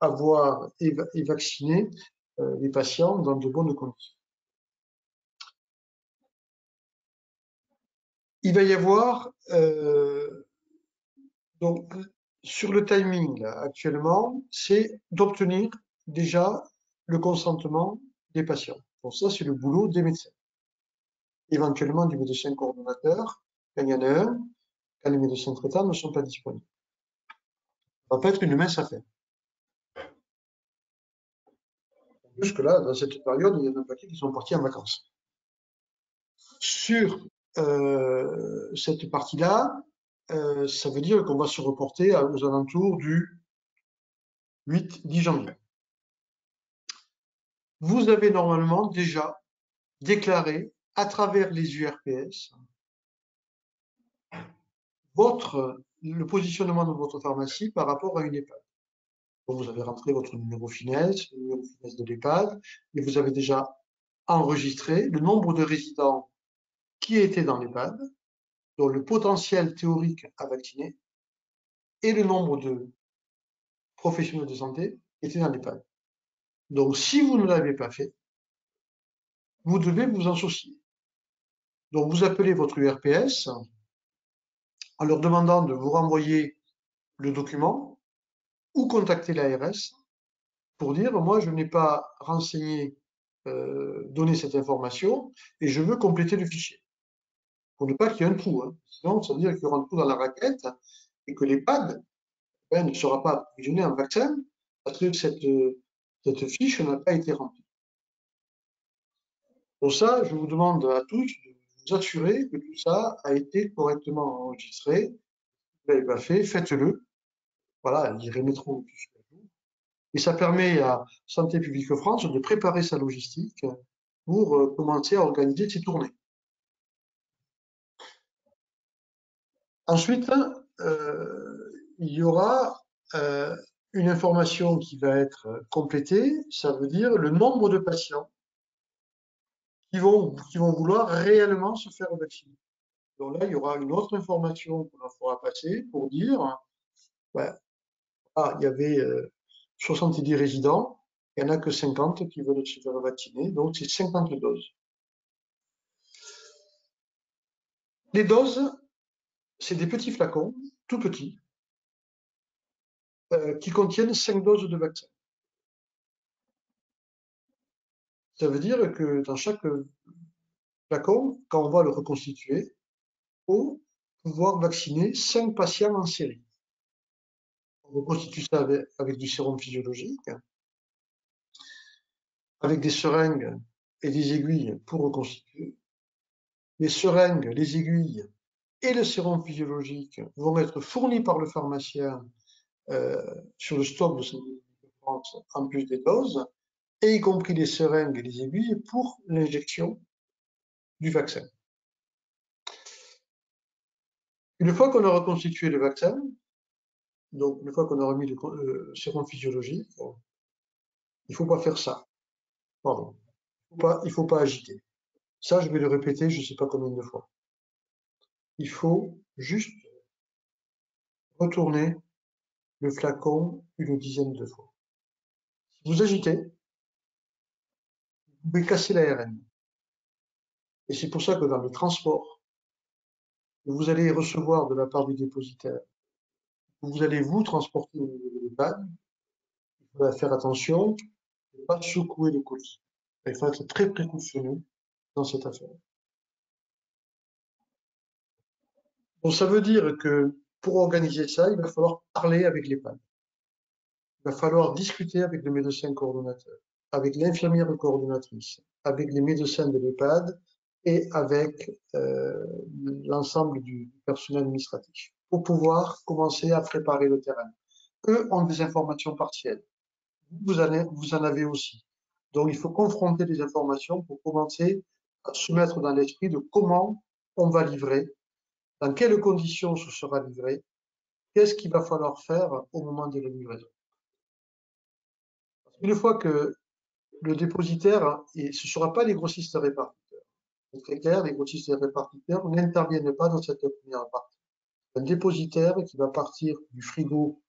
avoir et vacciner les patients dans de bonnes conditions. Il va y avoir donc sur le timing là, actuellement, c'est d'obtenir déjà le consentement des patients. Donc ça, c'est le boulot des médecins. Éventuellement du médecin coordonnateur, quand il y en a un, quand les médecins traitants ne sont pas disponibles. Ça va pas être une mince affaire. Jusque-là, dans cette période, il y en a un paquet qui sont partis en vacances. Sur cette partie-là, ça veut dire qu'on va se reporter aux alentours du 8-10 janvier. Vous avez normalement déjà déclaré à travers les URPS le positionnement de votre pharmacie par rapport à une EHPAD. Donc vous avez rentré votre numéro finesse, le numéro finesse de l'EHPAD, et vous avez déjà enregistré le nombre de résidents qui étaient dans l'EHPAD, dont le potentiel théorique à vacciner, et le nombre de professionnels de santé qui étaient dans l'EHPAD. Donc si vous ne l'avez pas fait, vous devez vous en soucier. Donc vous appelez votre URPS en leur demandant de vous renvoyer le document ou contacter l'ARS pour dire moi je n'ai pas renseigné, donné cette information et je veux compléter le fichier. Pour ne pas qu'il y ait un trou. Hein. Sinon, ça veut dire qu'il y aura un trou dans la raquette et que l'EHPAD ne sera pas approvisionné en vaccin parce que cette fiche n'a pas été remplie. Pour ça, je vous demande à tous de vous assurer que tout ça a été correctement enregistré. Si vous ne l'avez pas fait, faites-le. Voilà, ils remettront tout ce qu'il y a. Et ça permet à Santé publique France de préparer sa logistique pour commencer à organiser ses tournées. Ensuite, il y aura une information qui va être complétée, ça veut dire le nombre de patients qui vont vouloir réellement se faire vacciner. Donc là, il y aura une autre information qu'on fera passer pour dire, ben, il y avait 70 résidents, il n'y en a que 50 qui veulent se faire vacciner, donc c'est 50 doses. Les doses, c'est des petits flacons, tout petits, qui contiennent 5 doses de vaccin. Ça veut dire que dans chaque flacon, quand on va le reconstituer, il faut pouvoir vacciner 5 patients en série. On reconstitue ça avec du sérum physiologique, avec des seringues et des aiguilles pour reconstituer. Les seringues, les aiguilles et le sérum physiologique vont être fournis par le pharmacien sur le stock de Santé publique France en plus des doses, et y compris les seringues et les aiguilles pour l'injection du vaccin. Une fois qu'on a reconstitué le vaccin, donc une fois qu'on a remis le sérum physiologique, il ne faut pas faire ça. Pardon. Il faut pas agiter. Ça, je vais le répéter, je ne sais pas combien de fois. Il faut juste retourner le flacon une dizaine de fois. Si vous agitez, vous pouvez casser l'ARN. Et c'est pour ça que dans le transport, vous allez recevoir de la part du dépositaire, vous allez vous transporter au niveau de l'EHPAD, il faudra faire attention de ne pas secouer le colis. Il faut être très précautionneux dans cette affaire. Donc ça veut dire que pour organiser ça, il va falloir parler avec l'EHPAD. Il va falloir discuter avec le médecin coordonnateur, avec l'infirmière coordonnatrice, avec les médecins de l'EHPAD et avec l'ensemble du personnel administratif pour pouvoir commencer à préparer le terrain. Eux ont des informations partielles. Vous en avez aussi. Donc il faut confronter les informations pour commencer à se mettre dans l'esprit de comment on va livrer, dans quelles conditions ce sera livré, qu'est-ce qu'il va falloir faire au moment de la livraison. Une fois que le dépositaire, et ce ne sera pas les grossistes répartiteurs. C'est très clair, les grossistes répartiteurs n'interviennent pas dans cette première partie. Un dépositaire qui va partir du frigo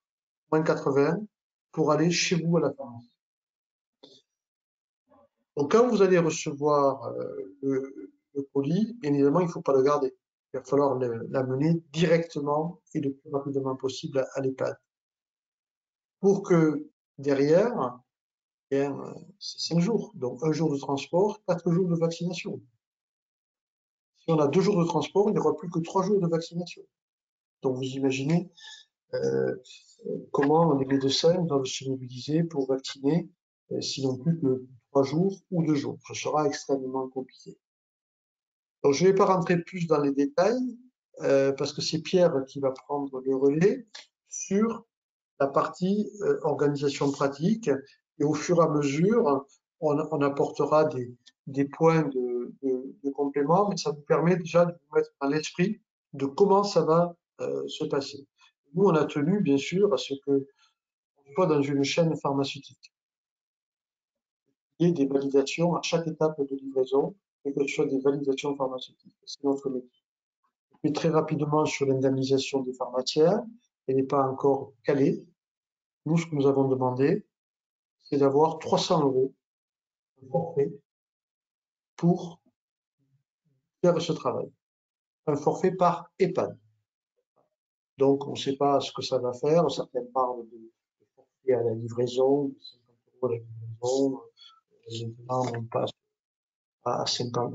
-80 pour aller chez vous à la pharmacie. Donc quand vous allez recevoir le colis, bien évidemment, il ne faut pas le garder. Il va falloir l'amener directement et le plus rapidement possible à l'EHPAD. Pour que derrière, c'est 5 jours. Donc 1 jour de transport, 4 jours de vaccination. Si on a 2 jours de transport, il n'y aura plus que 3 jours de vaccination. Donc vous imaginez comment les médecins doivent se mobiliser pour vacciner sinon plus que 3 jours ou 2 jours. Ce sera extrêmement compliqué. Donc, je ne vais pas rentrer plus dans les détails, parce que c'est Pierre qui va prendre le relais sur la partie organisation pratique. Et au fur et à mesure, on apportera des points de complément, mais ça vous permet déjà de vous mettre dans l'esprit de comment ça va se passer. Nous, on a tenu, bien sûr, à ce que on soit dans une chaîne pharmaceutique. Il y ait des validations à chaque étape de livraison et que ce soit des validations pharmaceutiques. C'est notre métier. Et très rapidement sur l'indemnisation des pharmaciens, elle n'est pas encore calée. Nous, ce que nous avons demandé, c'est d'avoir 300 € de forfait pour faire ce travail. Un forfait par EHPAD. Donc, on ne sait pas ce que ça va faire. Certains parlent de forfait à la livraison, de 50 € à la livraison. Maintenant, on passe à 50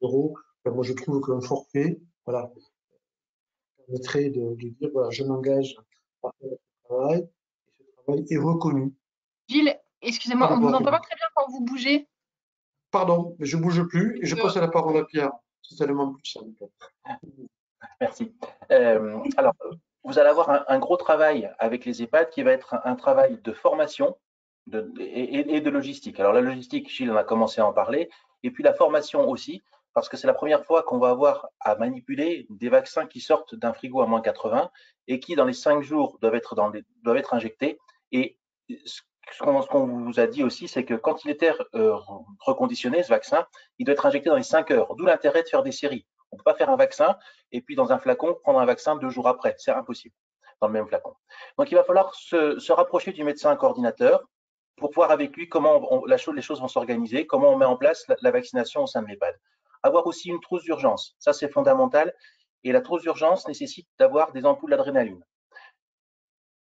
€. Enfin, moi, je trouve qu'un forfait, voilà, permettrait de dire, voilà, je m'engage à faire ce travail, et ce travail est reconnu. Gilles, excusez-moi, on ne vous entend pas très bien quand vous bougez. Pardon, mais je ne bouge plus et je passe la parole à Pierre. C'est tellement plus simple. Merci. Alors, vous allez avoir un gros travail avec les EHPAD qui va être un travail de formation et de logistique. Alors, la logistique, Gilles en a commencé à en parler, et puis la formation aussi, parce que c'est la première fois qu'on va avoir à manipuler des vaccins qui sortent d'un frigo à moins 80 et qui, dans les 5 jours, doivent être injectés. Et ce qu'on vous a dit aussi, c'est que quand il était reconditionné, ce vaccin, il doit être injecté dans les 5 heures, d'où l'intérêt de faire des séries. On ne peut pas faire un vaccin et puis dans un flacon, prendre un vaccin 2 jours après. C'est impossible dans le même flacon. Donc il va falloir se rapprocher du médecin coordinateur pour voir avec lui comment les choses vont s'organiser, comment on met en place la vaccination au sein de l'EHPAD. Avoir aussi une trousse d'urgence, ça c'est fondamental. Et la trousse d'urgence nécessite d'avoir des ampoules d'adrénaline.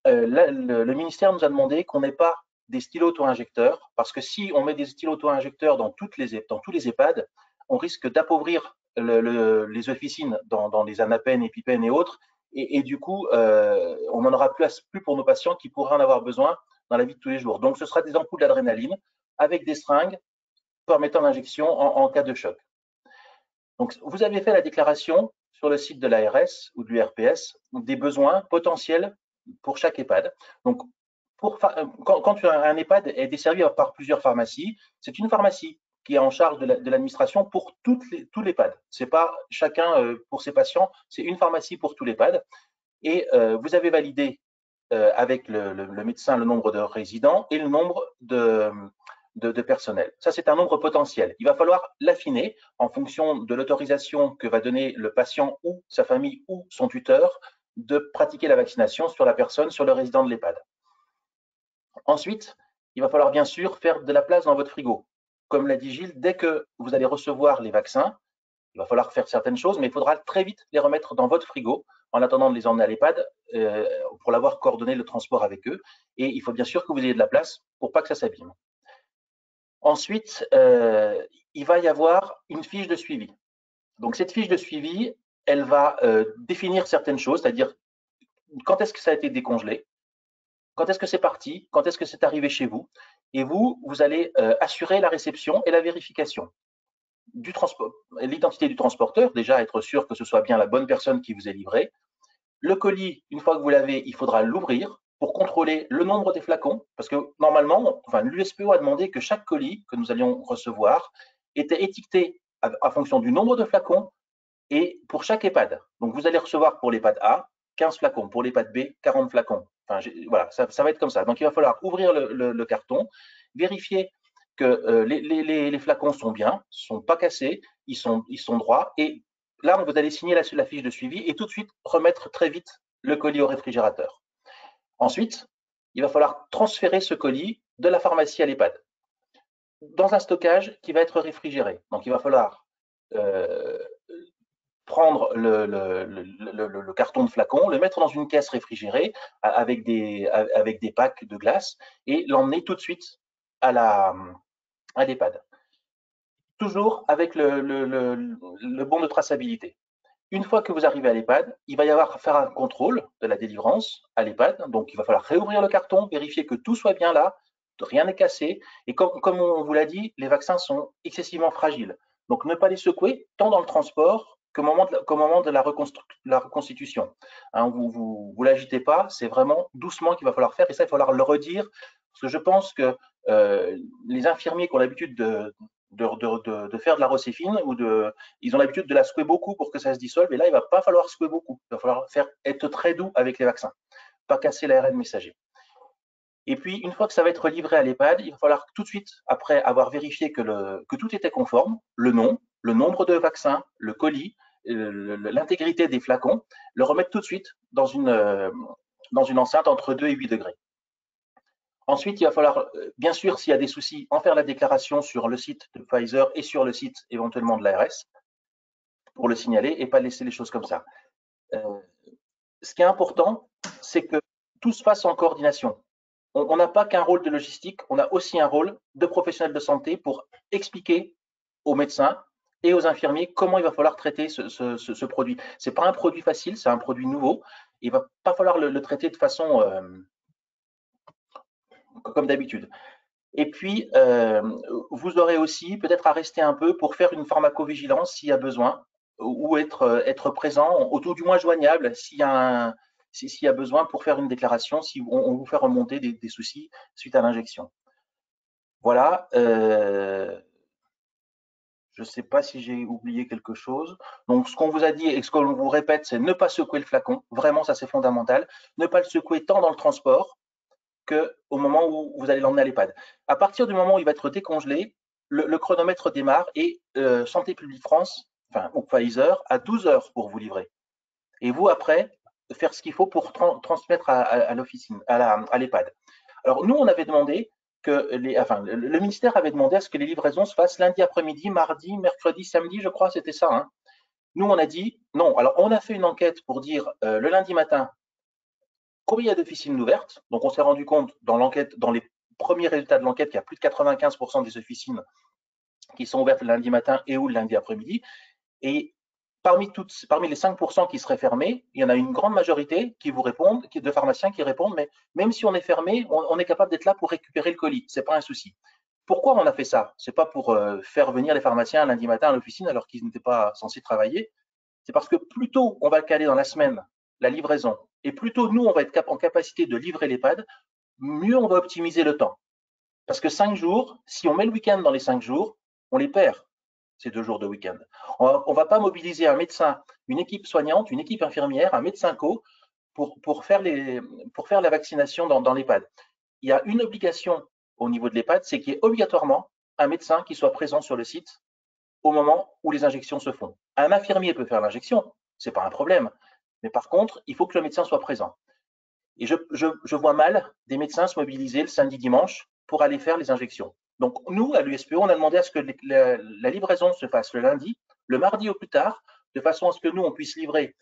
Le ministère nous a demandé qu'on n'ait pas des stylos auto-injecteurs, parce que si on met des stylos auto-injecteurs dans tous les EHPAD, on risque d'appauvrir les officines dans les anapènes, épipènes et autres, et du coup, on n'en aura plus pour nos patients qui pourraient en avoir besoin dans la vie de tous les jours. Donc, ce sera des ampoules d'adrénaline avec des seringues permettant l'injection en cas de choc. Donc, vous avez fait la déclaration sur le site de l'ARS ou de l'URPS des besoins potentiels pour chaque EHPAD. Donc, quand un EHPAD est desservi par plusieurs pharmacies, c'est une pharmacie qui est en charge de l'administration pour tous l'EHPAD. Ce n'est pas chacun pour ses patients, c'est une pharmacie pour tous l'EHPAD. Et vous avez validé avec le médecin le nombre de résidents et le nombre de personnel. Ça, c'est un nombre potentiel. Il va falloir l'affiner en fonction de l'autorisation que va donner le patient ou sa famille ou son tuteur de pratiquer la vaccination sur la personne, sur le résident de l'EHPAD. Ensuite, il va falloir bien sûr faire de la place dans votre frigo. Comme l'a dit Gilles, dès que vous allez recevoir les vaccins, il va falloir faire certaines choses, mais il faudra très vite les remettre dans votre frigo en attendant de les emmener à l'EHPAD pour l'avoir coordonné le transport avec eux. Et il faut bien sûr que vous ayez de la place pour pas que ça s'abîme. Ensuite, il va y avoir une fiche de suivi. Donc cette fiche de suivi, elle va définir certaines choses, c'est-à-dire quand est-ce que ça a été décongelé, quand est-ce que c'est parti, quand est-ce que c'est arrivé chez vous, et vous allez assurer la réception et la vérification du transport, l'identité du transporteur, déjà être sûr que ce soit bien la bonne personne qui vous est livrée. Le colis, une fois que vous l'avez, il faudra l'ouvrir pour contrôler le nombre des flacons, parce que normalement, l'USPO a demandé que chaque colis que nous allions recevoir était étiqueté à fonction du nombre de flacons et pour chaque EHPAD. Donc vous allez recevoir pour l'EHPAD A 15 flacons, pour l'EHPAD B 40 flacons. Voilà, ça va être comme ça. Donc il va falloir ouvrir le carton, vérifier que les flacons sont bien, sont pas cassés, ils sont droits. Et là, vous allez signer la fiche de suivi et tout de suite remettre très vite le colis au réfrigérateur. Ensuite, il va falloir transférer ce colis de la pharmacie à l'EHPAD dans un stockage qui va être réfrigéré. Donc il va falloir prendre le carton de flacon, le mettre dans une caisse réfrigérée avec des packs de glace et l'emmener tout de suite à l'EHPAD. Toujours avec le bon de traçabilité. Une fois que vous arrivez à l'EHPAD, il va y avoir à faire un contrôle de la délivrance à l'EHPAD. Donc, il va falloir réouvrir le carton, vérifier que tout soit bien là, rien n'est cassé. Et comme on vous l'a dit, les vaccins sont excessivement fragiles. Donc, ne pas les secouer, tant dans le transport qu'au moment de la reconstitution. Hein, vous l'agitez pas, c'est vraiment doucement qu'il va falloir faire. Et ça, il va falloir le redire, parce que je pense que les infirmiers qui ont l'habitude de faire de la rocéfine, ils ont l'habitude de la secouer beaucoup pour que ça se dissolve. Et là, il va pas falloir secouer beaucoup. Il va falloir être très doux avec les vaccins, pas casser l'ARN messager. Et puis, une fois que ça va être livré à l'EHPAD, il va falloir tout de suite, après avoir vérifié que tout était conforme, le nom, le nombre de vaccins, le colis, l'intégrité des flacons, le remettre tout de suite dans une enceinte entre 2 et 8 degrés. Ensuite, il va falloir, bien sûr, s'il y a des soucis, en faire la déclaration sur le site de Pfizer et sur le site éventuellement de l'ARS pour le signaler et pas laisser les choses comme ça. Ce qui est important, c'est que tout se fasse en coordination. On n'a pas qu'un rôle de logistique, on a aussi un rôle de professionnel de santé pour expliquer aux médecins et aux infirmiers comment il va falloir traiter ce produit. Ce n'est pas un produit facile, c'est un produit nouveau. Il ne va pas falloir le traiter de façon comme d'habitude. Et puis, vous aurez aussi peut-être à rester un peu pour faire une pharmacovigilance s'il y a besoin, ou être présent, ou tout du moins joignable s'il y a besoin pour faire une déclaration, si on vous fait remonter des soucis suite à l'injection. Voilà. Je ne sais pas si j'ai oublié quelque chose. Donc, ce qu'on vous a dit et ce qu'on vous répète, c'est ne pas secouer le flacon. Vraiment, ça, c'est fondamental. Ne pas le secouer tant dans le transport qu'au moment où vous allez l'emmener à l'EHPAD. À partir du moment où il va être décongelé, le chronomètre démarre et Santé publique France, enfin, ou Pfizer, a 12 heures pour vous livrer. Et vous, après, faire ce qu'il faut pour transmettre à l'officine, à l'EHPAD. Alors, nous, on avait demandé que le ministère avait demandé à ce que les livraisons se fassent lundi après-midi, mardi, mercredi, samedi, je crois, c'était ça. Hein. Nous, on a dit non. Alors, on a fait une enquête pour dire le lundi matin combien il y a d'officines ouvertes. Donc, on s'est rendu compte dans l'enquête, dans les premiers résultats de l'enquête, qu'il y a plus de 95% des officines qui sont ouvertes le lundi matin et ou le lundi après-midi. Et parmi les 5% qui seraient fermés, il y en a une grande majorité qui vous répondent, de pharmaciens qui répondent, mais même si on est fermé, on est capable d'être là pour récupérer le colis. C'est pas un souci. Pourquoi on a fait ça? C'est pas pour faire venir les pharmaciens lundi matin à l'officine alors qu'ils n'étaient pas censés travailler. C'est parce que plus tôt on va caler dans la semaine la livraison et plus tôt nous on va être en capacité de livrer l'EHPAD, mieux on va optimiser le temps. Parce que 5 jours, si on met le week-end dans les 5 jours, on les perd, ces 2 jours de week-end. On ne va pas mobiliser un médecin, une équipe soignante, une équipe infirmière, un médecin co pour faire la vaccination dans l'EHPAD. Il y a une obligation au niveau de l'EHPAD, c'est qu'il y ait obligatoirement un médecin qui soit présent sur le site au moment où les injections se font. Un infirmier peut faire l'injection, ce n'est pas un problème. Mais par contre, il faut que le médecin soit présent. Et je vois mal des médecins se mobiliser le samedi, dimanche pour aller faire les injections. Donc, nous, à l'USPO, on a demandé à ce que la livraison se fasse le lundi, le mardi au plus tard, de façon à ce que nous, on puisse livrer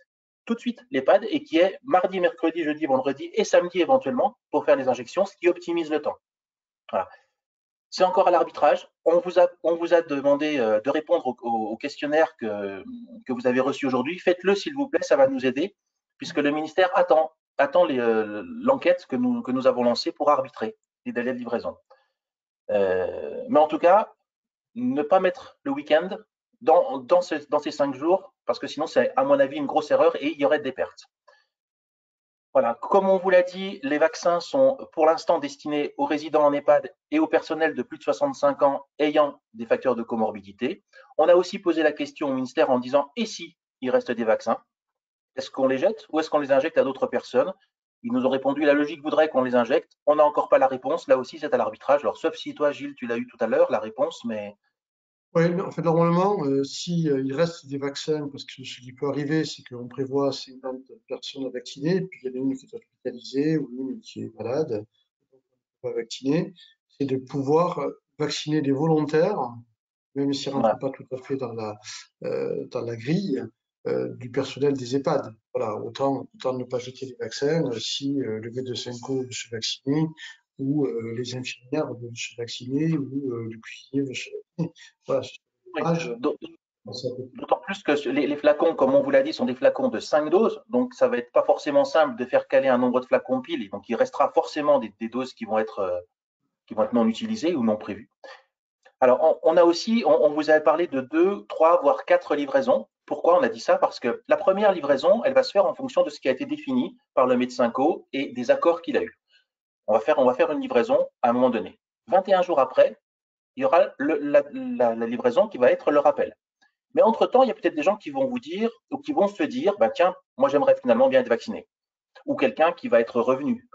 tout de suite l'EHPAD et qu'il y ait mardi, mercredi, jeudi, vendredi et samedi éventuellement pour faire les injections, ce qui optimise le temps. Voilà. C'est encore à l'arbitrage. On vous a demandé de répondre au questionnaire que vous avez reçu aujourd'hui. Faites-le, s'il vous plaît, ça va nous aider, puisque le ministère attend l'enquête que nous avons lancée pour arbitrer les délais de livraison. Mais en tout cas, ne pas mettre le week-end dans ces 5 jours, parce que sinon, c'est à mon avis une grosse erreur et il y aurait des pertes. Voilà, comme on vous l'a dit, les vaccins sont pour l'instant destinés aux résidents en EHPAD et au personnel de plus de 65 ans ayant des facteurs de comorbidité. On a aussi posé la question au ministère en disant « et si il reste des vaccins? Est-ce qu'on les jette ou est-ce qu'on les injecte à d'autres personnes ?» Ils nous ont répondu « la logique voudrait qu'on les injecte ». On n'a encore pas la réponse, là aussi c'est à l'arbitrage. Alors sauf si toi Gilles, tu l'as eu tout à l'heure, la réponse, mais… Oui, en fait, normalement, si il reste des vaccins, parce que ce qui peut arriver, c'est qu'on prévoit 50 personnes à vacciner, puis il y en a une qui est hospitalisée ou une qui est malade, donc on peut pas vacciner, c'est de pouvoir vacciner des volontaires, même s'ils ne rentrent voilà. pas tout à fait dans la grille du personnel des EHPAD. Voilà, autant ne pas jeter les vaccins si le médecin co veut se vacciner, ou les infirmières veulent se vacciner, ou le cuisinier veut se vacciner. Voilà, c'est dommage. D'autant plus que les flacons, comme on vous l'a dit, sont des flacons de 5 doses, donc ça va être pas forcément simple de faire caler un nombre de flacons pile, donc il restera forcément des doses qui vont être qui vont être non utilisés ou non prévus. Alors, on a aussi, on vous avait parlé de 2, 3, voire 4 livraisons. Pourquoi on a dit ça? Parce que la première livraison, elle va se faire en fonction de ce qui a été défini par le médecin co et des accords qu'il a eus. On va faire une livraison à un moment donné. 21 jours après, il y aura la livraison qui va être le rappel. Mais entre-temps, il y a peut-être des gens qui vont vous dire ou qui vont se dire, bah, tiens, moi j'aimerais finalement bien être vacciné. Ou quelqu'un qui va être revenu,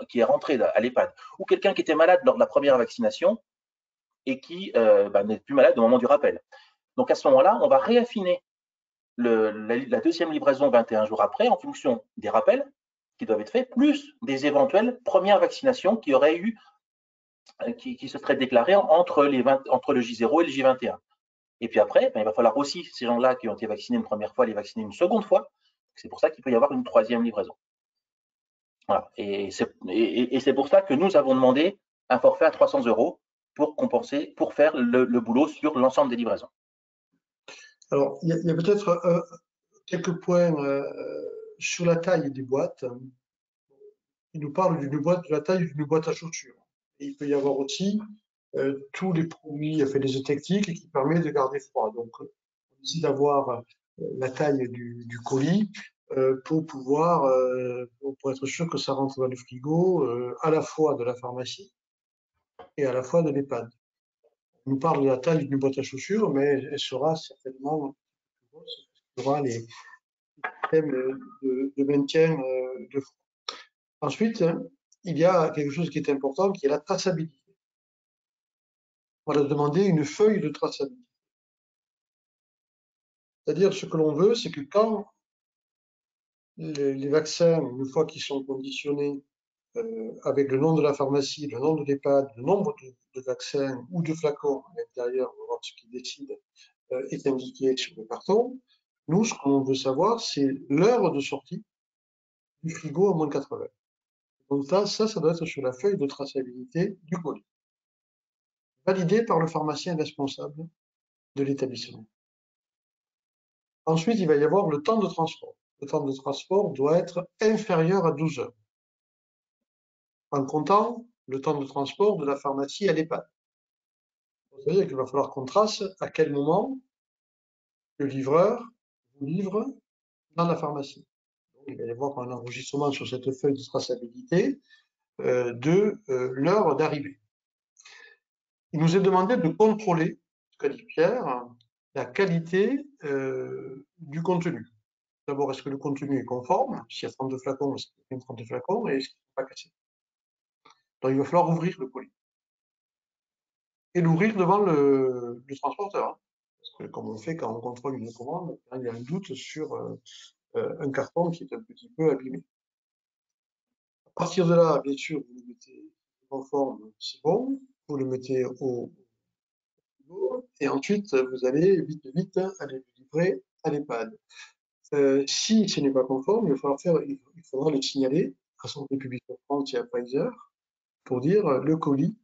qui est rentré à l'EHPAD. Ou quelqu'un qui était malade lors de la première vaccination et qui n'est plus malade au moment du rappel. Donc à ce moment-là, on va réaffiner la deuxième livraison 21 jours après en fonction des rappels qui doivent être faits, plus des éventuelles premières vaccinations qui auraient eu, qui se seraient déclarées entre le J0 et le J21. Et puis après, il va falloir aussi, ces gens-là qui ont été vaccinés une première fois, les vacciner une seconde fois. C'est pour ça qu'il peut y avoir une troisième livraison. Voilà. Et c'est pour ça que nous avons demandé un forfait à 300 € pour compenser, pour faire le boulot sur l'ensemble des livraisons. Alors, il y a peut-être quelques points sur la taille des boîtes. Il nous parle d'une boîte, de la taille d'une boîte à chaussures. Et il peut y avoir aussi tous les produits, enfin, les techniques qui permettent de garder froid. Donc, on décide d'avoir la taille du colis pour pouvoir, pour être sûr que ça rentre dans le frigo, à la fois de la pharmacie et à la fois de l'EHPAD. On nous parle de la taille d'une boîte à chaussures, mais elle sera certainement plus grosse, parce qu'il y aura les systèmes de maintien de froid. Ensuite, il y a quelque chose qui est important, qui est la traçabilité. On va demander une feuille de traçabilité. C'est-à-dire, ce que l'on veut, c'est que quand les vaccins, une fois qu'ils sont conditionnés avec le nom de la pharmacie, le nom de l'EHPAD, le nombre de vaccins ou de flacons à l'intérieur, on va voir ce qui décide, est indiqué sur le carton, nous, ce qu'on veut savoir, c'est l'heure de sortie du frigo à moins 80. Donc ça doit être sur la feuille de traçabilité du colis, validé par le pharmacien responsable de l'établissement. Ensuite, il va y avoir le temps de transport. Le temps de transport doit être inférieur à 12 heures, en comptant le temps de transport de la pharmacie à l'EHPAD. C'est-à-dire qu'il va falloir qu'on trace à quel moment le livreur vous livre dans la pharmacie. Donc, il va y avoir un enregistrement sur cette feuille de traçabilité de l'heure d'arrivée. Il nous est demandé de contrôler, ce qu'a dit Pierre, la qualité du contenu. D'abord, est-ce que le contenu est conforme? S'il y a 32 flacons, est-ce qu'il y a 32 flacons et est-ce qu'il ne faut pas casser? Donc, il va falloir ouvrir le colis. Et l'ouvrir devant le transporteur. Hein. Parce que comme on fait quand on contrôle une commande, il y a un doute sur un carton qui est un petit peu abîmé. À partir de là, bien sûr, vous le mettez conforme, c'est bon. Vous le mettez au frigo et ensuite, vous allez vite aller le livrer à l'EHPAD. Si ce n'est pas conforme, il faudra le signaler à Santé publique France et à Pfizer pour dire le colis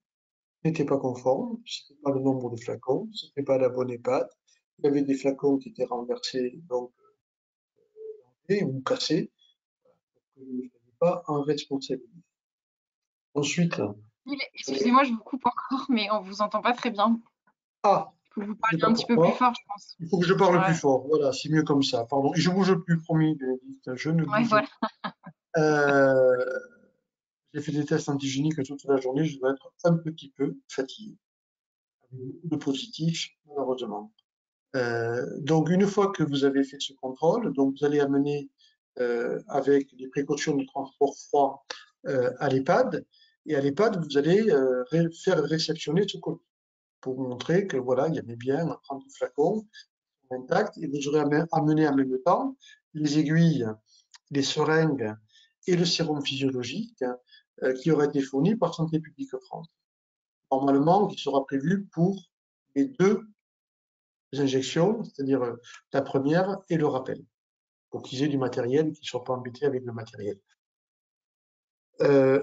n'était pas conforme, ce n'était pas le nombre de flacons, ce n'était pas la bonne EHPAD, il y avait des flacons qui étaient renversés donc ou cassés, que je ne soyez pas en responsabilité. Ensuite, Excusez-moi, je vous coupe encore, mais on vous entend pas très bien. ah, Il faut que vous je sais parliez pas un petit peu plus pourquoi, fort, je pense. il faut que je parle plus Ouais, fort, voilà, c'est mieux comme ça, pardon. Et je bouge plus, promis, Bénédicte, je ne ouais, bouge voilà. plus. Euh, j'ai fait des tests antigéniques toute la journée, je dois être un petit peu fatigué, avec beaucoup de positifs, malheureusement. Donc, une fois que vous avez fait ce contrôle, donc vous allez amener avec les précautions de transport froid à l'EHPAD, et à l'EHPAD, vous allez faire réceptionner ce colis pour montrer que voilà, il y avait bien 30 flacons intacts, et vous aurez amené en même temps les aiguilles, les seringues et le sérum physiologique qui auraient été fournis par Santé publique France. Normalement, il sera prévu pour les deux injections, c'est-à-dire la première et le rappel, pour qu'ils aient du matériel et qu'ils ne soient pas embêtés avec le matériel.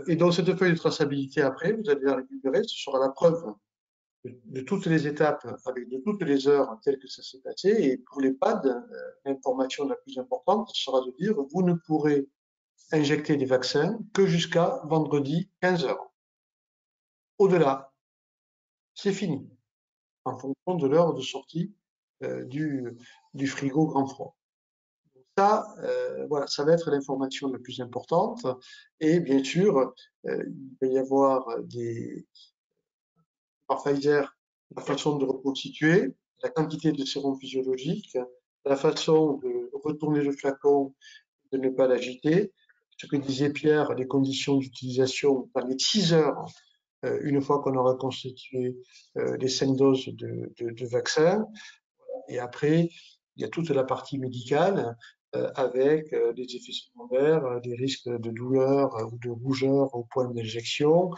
Et donc, cette feuille de traçabilité, après, vous allez la récupérer, ce sera la preuve de toutes les étapes, avec de toutes les heures telles que ça s'est passé. Et pour l'EHPAD, l'information la plus importante sera de dire, vous ne pourrez injecter des vaccins que jusqu'à vendredi 15 heures. Au-delà, c'est fini, en fonction de l'heure de sortie du frigo grand froid. Ça, voilà, ça va être l'information la plus importante. Et bien sûr, il va y avoir par Pfizer, la façon de reconstituer, la quantité de sérum physiologique, la façon de retourner le flacon, de ne pas l'agiter. Ce que disait Pierre, les conditions d'utilisation dans les 6 heures, une fois qu'on aura constitué les 5 doses de vaccin. Et après, il y a toute la partie médicale avec des effets secondaires, des risques de douleur ou de rougeur au point d'injection.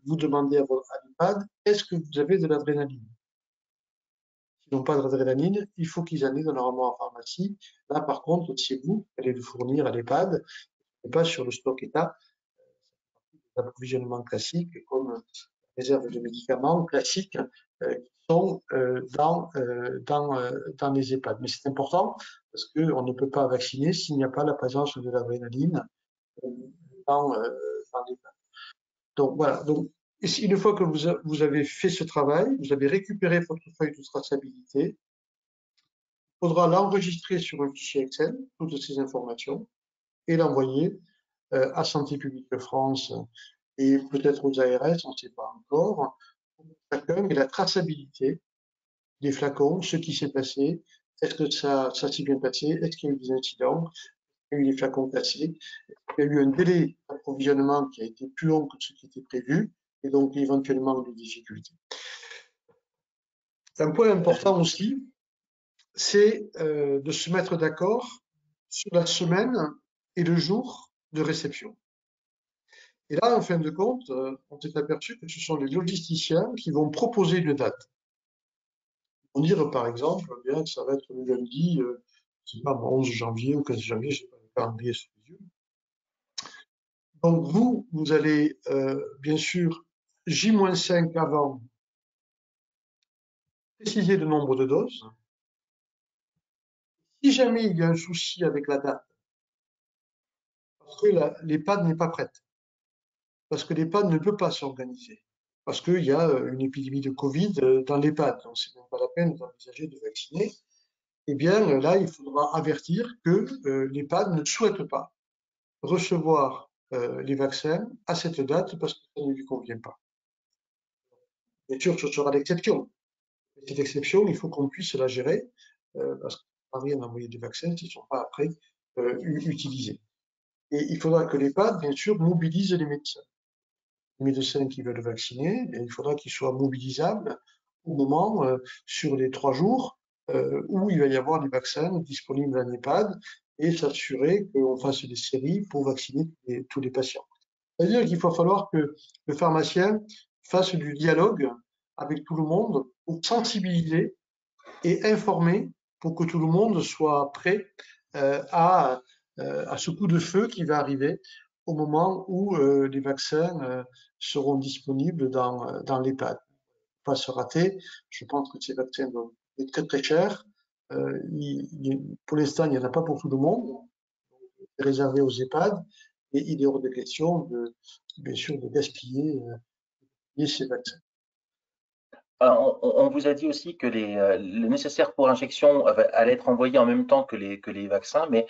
Vous demandez à l'EHPAD, est-ce que vous avez de l'adrénaline? S'ils n'ont pas d'adrénaline, il faut qu'ils en aient dans leur armoire en pharmacie. Là, par contre, c'est vous qui allez le fournir à l'EHPAD, et pas sur le stock État, d'approvisionnement classique, comme réserve de médicaments classiques qui sont dans les EHPAD. Mais c'est important parce qu'on ne peut pas vacciner s'il n'y a pas la présence de l'adrénaline dans l'EHPAD. Donc voilà. Donc, une fois que vous avez fait ce travail, vous avez récupéré votre feuille de traçabilité, il faudra l'enregistrer sur un fichier Excel, toutes ces informations, et l'envoyer à Santé publique de France et peut-être aux ARS, on ne sait pas encore, chacun et la traçabilité des flacons, ce qui s'est passé, est-ce que ça s'est bien passé, est-ce qu'il y a eu des incidents, est-ce qu'il y a eu des flacons cassés, est-ce qu'il y a eu un délai d'approvisionnement qui a été plus long que ce qui était prévu, et donc éventuellement des difficultés. Un point important aussi, c'est de se mettre d'accord sur la semaine et le jour de réception. Et là, en fin de compte, on s'est aperçu que ce sont les logisticiens qui vont proposer une date. On dire, par exemple, bien que ça va être le lundi, je sais pas, 11 janvier ou 15 janvier, je n'ai pas le calendrier sous les yeux. Donc vous allez, bien sûr, J-5 avant, préciser le nombre de doses. Si jamais il y a un souci avec la date, parce que l'EHPAD n'est pas prête, parce que l'EHPAD ne peut pas s'organiser, parce qu'il y a une épidémie de Covid dans l'EHPAD, donc c'est même pas la peine d'envisager de vacciner, eh bien là, il faudra avertir que l'EHPAD ne souhaite pas recevoir les vaccins à cette date parce que ça ne lui convient pas. Bien sûr, ce sera l'exception. Cette exception, il faut qu'on puisse la gérer parce qu'on ne peut rien envoyer des vaccins s'ils ne sont pas après utilisés. Et il faudra que l'EHPAD, bien sûr, mobilise les médecins. Les médecins qui veulent vacciner, il faudra qu'ils soient mobilisables au moment, sur les 3 jours, où il va y avoir des vaccins disponibles en EHPAD et s'assurer qu'on fasse des séries pour vacciner tous les patients. C'est-à-dire qu'il va falloir que le pharmacien fasse du dialogue avec tout le monde pour sensibiliser et informer pour que tout le monde soit prêt à ce coup de feu qui va arriver au moment où les vaccins seront disponibles dans l'EHPAD. Pas se rater, je pense que ces vaccins vont être très très chers. Pour l'instant, il n'y en a pas pour tout le monde, c'est réservé aux EHPAD, et il est hors de question, bien sûr, de gaspiller ces vaccins. On vous a dit aussi que le nécessaire pour injection allait être envoyé en même temps que les vaccins, mais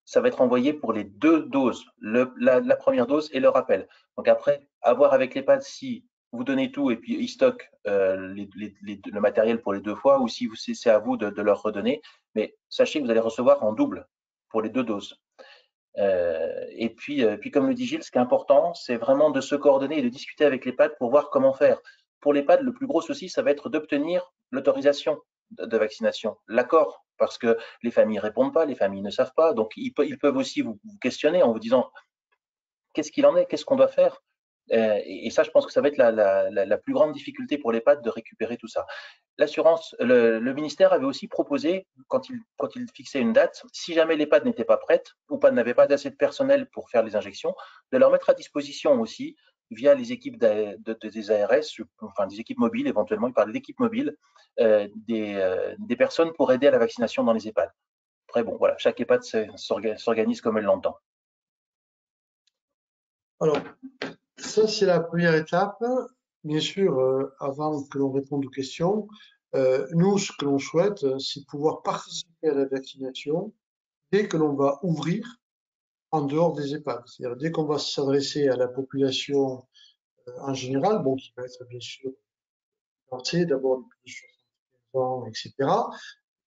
ça va être envoyé pour les 2 doses, la première dose et le rappel. Donc après, à voir avec l'EHPAD si vous donnez tout et puis ils stockent le matériel pour les 2 fois ou si c'est à vous de leur redonner. Mais sachez que vous allez recevoir en double pour les 2 doses. Et puis, comme le dit Gilles, ce qui est important, c'est vraiment de se coordonner et de discuter avec l'EHPAD pour voir comment faire. Pour l'EHPAD, le plus gros souci, ça va être d'obtenir l'autorisation de vaccination, l'accord, parce que les familles ne répondent pas, les familles ne savent pas. Donc, ils peuvent aussi vous questionner en vous disant qu'est-ce qu'il en est, qu'est-ce qu'on doit faire. Et ça, je pense que ça va être la plus grande difficulté pour l'EHPAD de récupérer tout ça. L'assurance, le ministère avait aussi proposé, quand il fixait une date, si jamais l'EHPAD n'était pas prête ou n'avait pas assez de personnel pour faire les injections, de leur mettre à disposition aussi, via les équipes des ARS, enfin des équipes mobiles éventuellement, il parle d'équipes mobiles, des personnes pour aider à la vaccination dans les EHPAD. Après, bon, voilà, chaque EHPAD s'organise comme elle l'entend. Alors, ça, c'est la première étape. bien sûr, avant que l'on réponde aux questions, nous, ce que l'on souhaite, c'est pouvoir participer à la vaccination dès que l'on va ouvrir en dehors des EHPAD. C'est-à-dire dès qu'on va s'adresser à la population en général, bon, qui va être bien sûr financée d'abord les plus de 75 ans, etc.,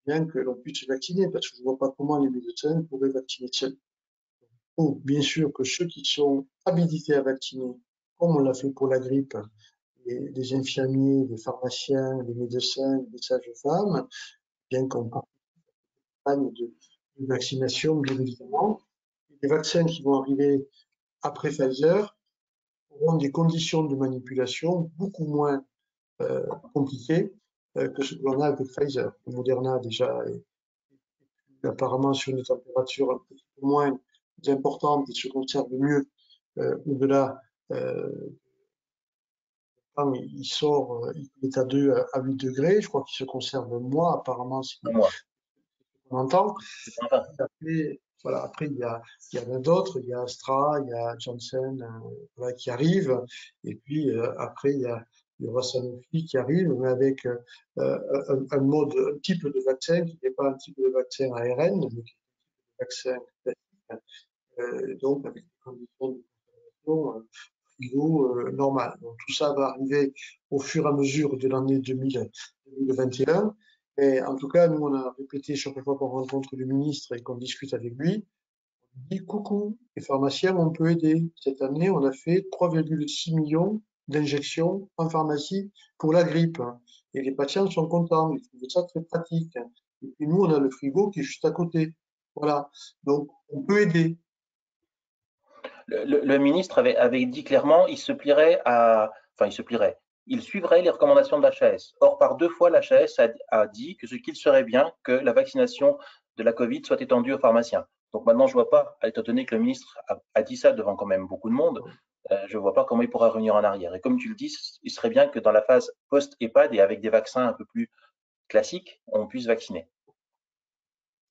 bien que l'on puisse se vacciner, parce que je ne vois pas comment les médecins pourraient vacciner seuls. Ou bien sûr que ceux qui sont habilités à vacciner, comme on l'a fait pour la grippe, les infirmiers, les pharmaciens, les médecins, les sages-femmes, bien qu'on parle de vaccination, bien évidemment. Les vaccins qui vont arriver après Pfizer auront des conditions de manipulation beaucoup moins compliquées que ce que l'on a avec Pfizer. Le Moderna déjà est apparemment sur une température un peu moins importante et se conserve mieux au-delà quand il sort, il est à 2 à 8 degrés, je crois qu'il se conserve moins, apparemment, c'est ce Un mois. qu'on entend. C'est sympa. Après, voilà, après il y en a d'autres, il y a Astra, il y a Janssen voilà, qui arrivent, et puis après il y aura Sanofi qui arrive, mais avec un mode, un type de vaccin qui n'est pas un type de vaccin ARN, mais qui est un vaccin classique, donc avec des conditions de conservation normal. Donc, tout ça va arriver au fur et à mesure de l'année 2021. Et en tout cas, nous, on a répété chaque fois qu'on rencontre le ministre et qu'on discute avec lui, on dit coucou, les pharmaciens, on peut aider. Cette année, on a fait 3,6 millions d'injections en pharmacie pour la grippe. Et les patients sont contents, ils trouvent ça très pratique. Et puis nous, on a le frigo qui est juste à côté. Voilà. Donc, on peut aider. Le ministre avait dit clairement, il se plierait à, enfin, il se plierait, il suivrait les recommandations de l'HAS. Or, par deux fois, l'HAS a dit que ce qu'il serait bien que la vaccination de la Covid soit étendue aux pharmaciens. Donc maintenant, je vois pas, étant donné que le ministre a dit ça devant quand même beaucoup de monde, je vois pas comment il pourra revenir en arrière. Et comme tu le dis, il serait bien que dans la phase post-EHPAD et avec des vaccins un peu plus classiques, on puisse vacciner.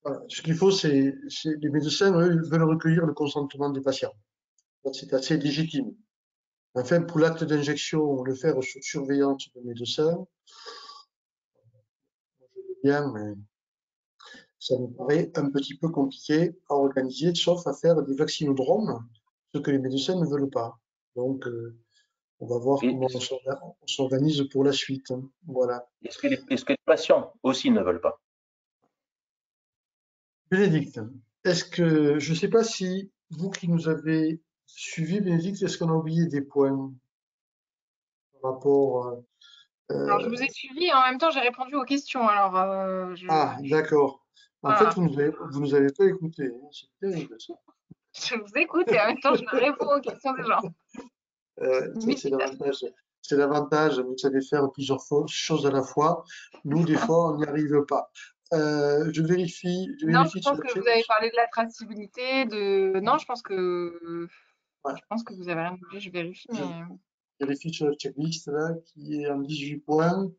Voilà. Ce qu'il faut, c'est les médecins, eux, ils veulent recueillir le consentement des patients. C'est assez légitime. Enfin, pour l'acte d'injection, le faire sous surveillance de médecin, je veux bien, mais ça me paraît un petit peu compliqué à organiser, sauf à faire des vaccinodromes, ce que les médecins ne veulent pas. Donc, on va voir Et comment on s'organise pour la suite, hein. Voilà. est-ce que les patients aussi ne veulent pas? Bénédicte, est-ce que, je ne sais pas si vous qui nous avez suivis, Bénédicte, est-ce qu'on a oublié des points par rapport Alors, je euh, vous ai suivi et en même temps, j'ai répondu aux questions. Alors, Ah, d'accord. En fait, voilà. vous nous avez pas écouté, hein. C'est terrible, ça. Je vous écoute et en même temps, je réponds aux questions des gens. Ça, Multitâche. c'est l'avantage. Vous savez faire choses à la fois. Nous, des fois, on n'y arrive pas. Je Non, je vérifie pense sur le que chat. vous avez parlé de la traçabilité, de... Non, Ouais, je pense que vous avez rien oublié, je vérifie, je mais... vérifie sur le checklist, là, qui est en 18 points.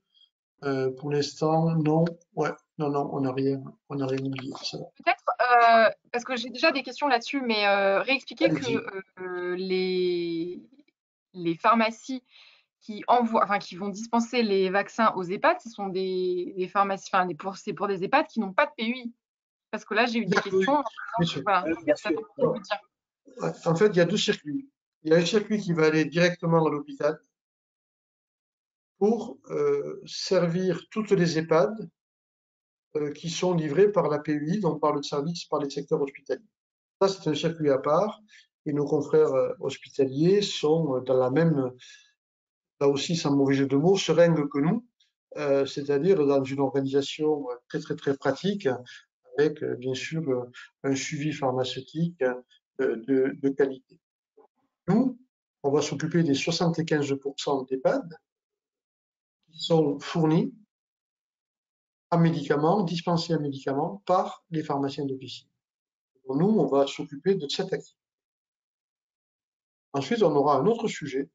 Pour l'instant, non. Ouais, non, non, on n'a rien oublié. Ça va. Peut-être, parce que j'ai déjà des questions là-dessus, mais réexpliquer que Allez-y. les pharmacies qui envoient, enfin, qui vont dispenser les vaccins aux EHPAD, ce sont des pharmacies, enfin, c'est pour des EHPAD qui n'ont pas de PUI. Parce que là, j'ai eu des D'accord, oui, questions, par bien exemple, sûr. voilà, Oui, bien c'est sûr. ce que je veux dire. Ouais, en fait, il y a deux circuits. Il y a un circuit qui va aller directement à l'hôpital pour servir toutes les EHPAD qui sont livrés par la PUI, donc par le service, par les secteurs hospitaliers. Ça, c'est un circuit à part, et nos confrères hospitaliers sont dans la même, là aussi sans mauvais jeu de mots, seringue que nous, c'est-à-dire dans une organisation très très très pratique, avec bien sûr un suivi pharmaceutique de qualité. Nous, on va s'occuper des 75% d'EHPAD qui sont fournis en médicaments, dispensés en médicaments par les pharmaciens d'officine. Nous, on va s'occuper de cette activité. Ensuite, on aura un autre sujet.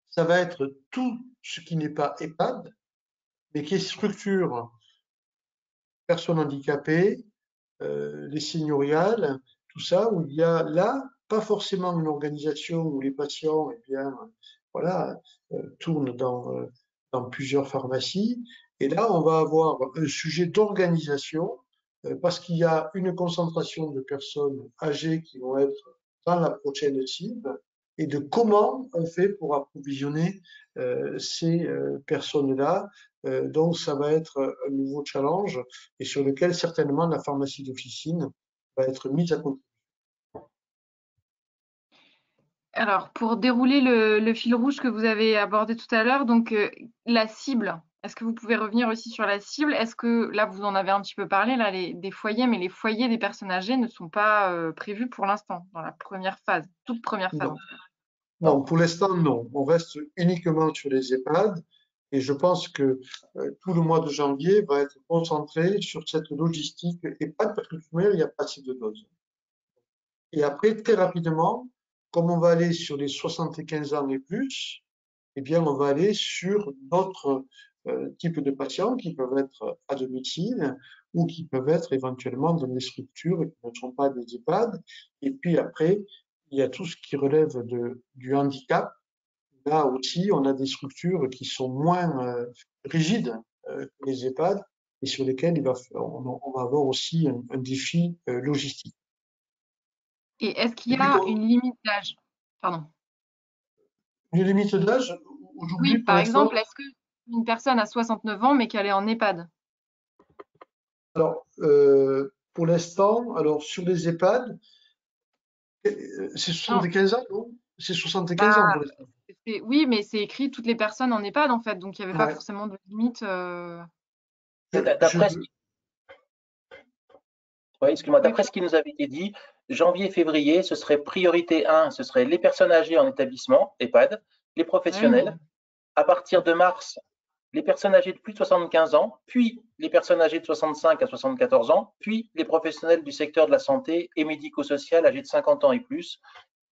Ça va être tout ce qui n'est pas EHPAD, mais qui est structure personnes handicapées, les seigneuriales, tout ça, où il y a là, pas forcément une organisation où les patients, eh bien, voilà, tournent dans plusieurs pharmacies. Et là, on va avoir un sujet d'organisation parce qu'il y a une concentration de personnes âgées qui vont être dans la prochaine cible et de comment on fait pour approvisionner ces personnes-là. Donc, ça va être un nouveau challenge et sur lequel certainement la pharmacie d'officine va être mise à contribution. Alors, pour dérouler le fil rouge que vous avez abordé tout à l'heure, donc la cible, est-ce que vous pouvez revenir aussi sur la cible? Est-ce que là, vous en avez un petit peu parlé, là, des foyers, mais les foyers des personnes âgées ne sont pas prévus pour l'instant, dans la première phase, toute première phase en Non, tout cas. non, pour l'instant, non. On reste uniquement sur les EHPAD et je pense que tout le mois de janvier va être concentré sur cette logistique EHPAD parce que de toute manière, il n'y a pas assez de doses. Et après, très rapidement, comme on va aller sur les 75 ans et plus, eh bien, on va aller sur d'autres types de patients qui peuvent être à domicile ou qui peuvent être éventuellement dans des structures qui ne sont pas des EHPAD. Et puis après, il y a tout ce qui relève du handicap. Là aussi, on a des structures qui sont moins rigides que les EHPAD et sur lesquelles on va avoir aussi un défi logistique. Et est-ce qu'il Et y puis, a une limite d'âge? Pardon. une limite d'âge, aujourd'hui, Oui, pour par l'instant, exemple, est-ce que une personne a 69 ans mais qu'elle est en EHPAD? alors, pour l'instant, alors sur les EHPAD, c'est Non, 75 ans, non? C'est 75 ans bah, pour l'instant. oui, mais c'est écrit toutes les personnes en EHPAD en fait, donc il n'y avait pas Ouais. forcément de limite. Je, D'après ce Oui, excuse-moi. Oui, D'après ce qui nous avait été dit, janvier-février, ce serait priorité 1, ce serait les personnes âgées en établissement, EHPAD, les oui. professionnels. À partir de mars, les personnes âgées de plus de 75 ans, puis les personnes âgées de 65 à 74 ans, puis les professionnels du secteur de la santé et médico-social âgés de 50 ans et plus,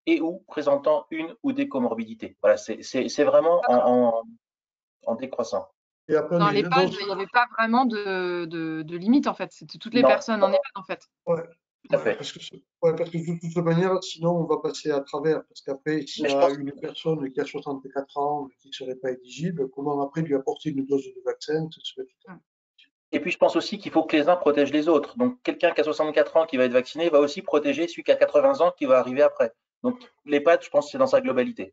et ou présentant une ou des comorbidités. Voilà, c'est vraiment en décroissant. et Dans attendez, l'EHPAD, donc, il n'y avait pas vraiment de limite en fait. C'était toutes les Non, personnes en EHPAD en fait. ouais, tout à fait. ouais, parce que de toute manière, sinon, on va passer à travers. Parce qu'après, s'il y Mais je a pense une personne qui a 64 ans qui ne serait pas éligible, comment après lui apporter une dose de vaccin? Ce serait tout Mm. Et puis je pense aussi qu'il faut que les uns protègent les autres. Donc quelqu'un qui a 64 ans qui va être vacciné va aussi protéger celui qui a 80 ans qui va arriver après. Donc l'EHPAD, je pense que c'est dans sa globalité.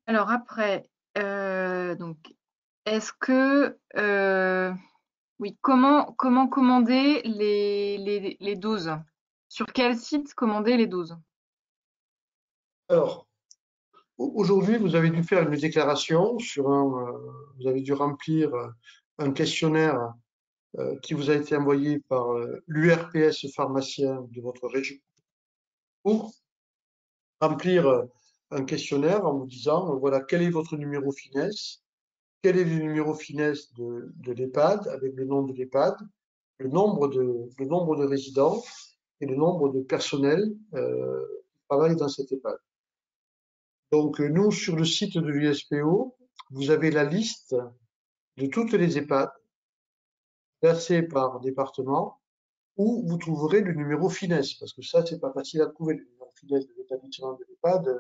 Alors après, donc, est-ce que, oui, comment commander les doses? Sur quel site commander les doses? Alors, aujourd'hui, vous avez dû faire une déclaration vous avez dû remplir un questionnaire qui vous a été envoyé par l'URPS pharmacien de votre région pour remplir un questionnaire en vous disant, voilà, quel est votre numéro finesse, quel est le numéro finesse de l'EHPAD avec le nom de l'EHPAD, le nombre de résidents et le nombre de personnels qui travaillent dans cet EHPAD. Donc, nous, sur le site de l'USPO, vous avez la liste de toutes les EHPAD classées par département où vous trouverez le numéro finesse, parce que ça, c'est pas facile à trouver. Le numéro finesse de l'établissement de l'EHPAD,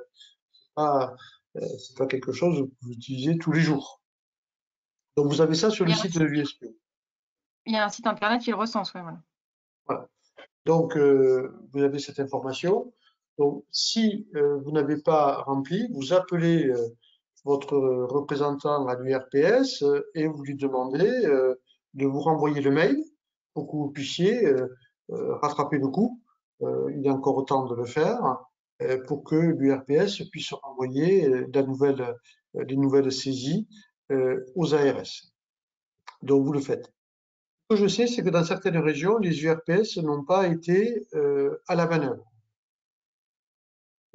pas, c'est pas quelque chose que vous utilisez tous les jours. Donc, vous avez ça sur Il le y a un site de site, l'USPO. il y a un site internet qui le recense, ouais, voilà. Voilà. Donc, vous avez cette information. Donc, si vous n'avez pas rempli, vous appelez votre représentant à l'URPS et vous lui demandez de vous renvoyer le mail pour que vous puissiez rattraper le coup. Il est encore temps de le faire pour que l'URPS puisse renvoyer des nouvelles saisies aux ARS. Donc, vous le faites. Ce que je sais, c'est que dans certaines régions, les URPS n'ont pas été à la manœuvre.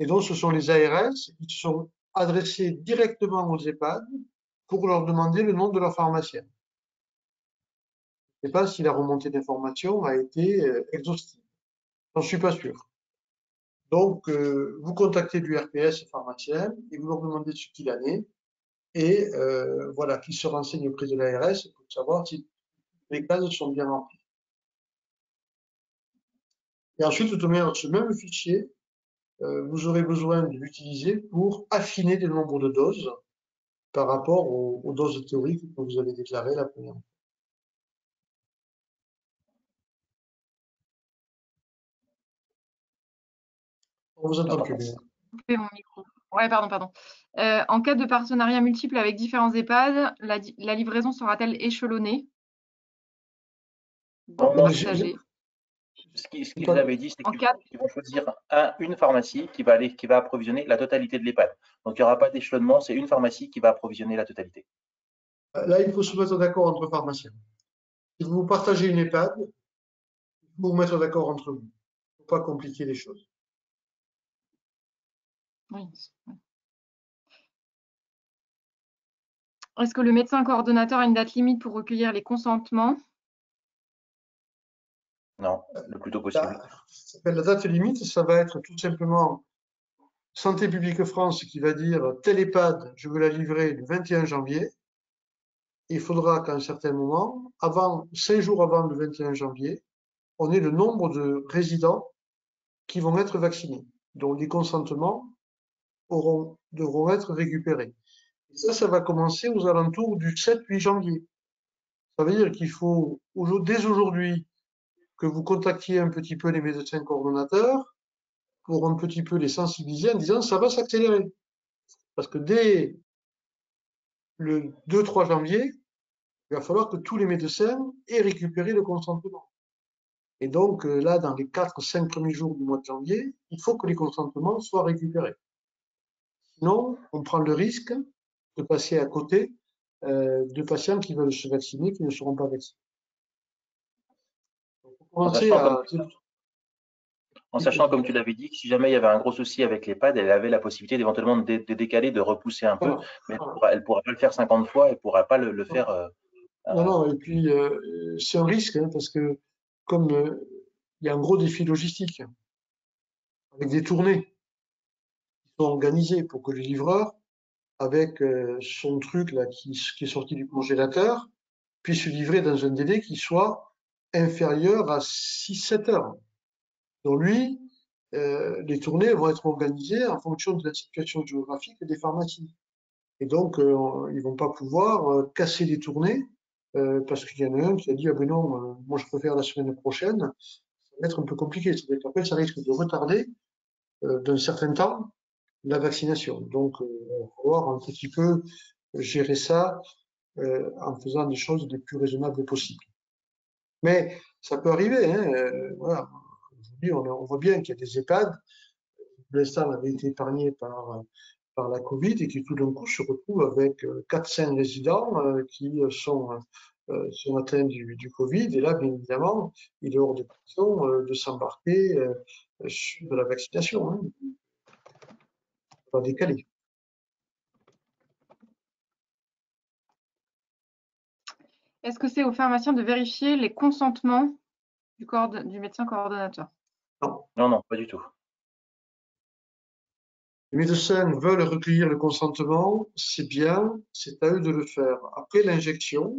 Et donc, ce sont les ARS qui sont adressés directement aux EHPAD pour leur demander le nom de leur pharmacien. Je ne sais pas si la remontée d'informations a été exhaustive. J'en suis pas sûr. Donc, vous contactez l'URPS pharmacien et vous leur demandez ce qu'il en est et voilà, qu'ils se renseignent auprès de l'ARS pour savoir si les cases sont bien remplies. Et ensuite, vous tombez dans ce même fichier vous aurez besoin de l'utiliser pour affiner le nombre de doses par rapport aux doses théoriques que vous avez déclarées la première fois. On vous entend plus bien. Couper mon micro. Ouais, pardon. En cas de partenariat multiple avec différents EHPAD, la livraison sera-t-elle échelonnée? Non, Partagée. ce qu'ils avaient dit, c'est En cas qu'ils vont choisir une pharmacie qui va approvisionner la totalité de l'EHPAD. Donc, il n'y aura pas d'échelonnement, c'est une pharmacie qui va approvisionner la totalité. Là, il faut se mettre d'accord entre pharmaciens. Si vous partagez une EHPAD, il faut vous mettre d'accord entre vous. Il ne faut pas compliquer les choses. Oui. Est-ce que le médecin coordonnateur a une date limite pour recueillir les consentements? Non, le plus tôt possible. La date limite, ça va être tout simplement Santé publique France qui va dire telle EHPAD, je veux la livrer le 21 janvier. Il faudra qu'à un certain moment, 5 jours avant le 21 janvier, on ait le nombre de résidents qui vont être vaccinés, dont les consentements devront être récupérés. Et ça va commencer aux alentours du 7-8 janvier. Ça veut dire qu'il faut, dès aujourd'hui, que vous contactiez un petit peu les médecins coordonnateurs pour un petit peu les sensibiliser en disant ça va s'accélérer. Parce que dès le 2-3 janvier, il va falloir que tous les médecins aient récupéré le consentement. Et donc, là, dans les 4-5 premiers jours du mois de janvier, il faut que les consentements soient récupérés. Sinon, on prend le risque de passer à côté de patients qui veulent se vacciner, qui ne seront pas vaccinés. Donc, En sachant, comme tu l'avais dit, que si jamais il y avait un gros souci avec l'EHPAD, elle avait la possibilité d'éventuellement de décaler, de repousser un peu, mais elle ne pourra pas le faire 50 fois, elle ne pourra pas le faire. Non, et puis c'est un risque, hein, parce que comme il y a un gros défi logistique, avec des tournées qui sont organisées pour que le livreur, avec son truc là qui est sorti du congélateur, puisse livrer dans un délai qui soit inférieur à 6-7 heures. Donc lui, les tournées vont être organisées en fonction de la situation géographique des pharmacies. Et donc, ils vont pas pouvoir casser les tournées parce qu'il y en a un qui a dit ah ben non, moi je préfère la semaine prochaine. Ça va être un peu compliqué. Après, ça risque de retarder d'un certain temps la vaccination. Donc, il va falloir un petit peu gérer ça en faisant des choses les plus raisonnables possibles. Mais ça peut arriver. Hein, voilà. Aujourd'hui, on voit bien qu'il y a des EHPAD pour l'instant avait été épargné par la Covid et qui tout d'un coup se retrouve avec 4-5 résidents qui sont atteints du Covid. Et là, bien évidemment, il est hors de question de s'embarquer sur de la vaccination. Hein. On va décaler. Est-ce que c'est aux pharmaciens de vérifier les consentements du médecin coordonnateur? Non, pas du tout. Les médecins veulent recueillir le consentement, c'est bien, c'est à eux de le faire. Après l'injection,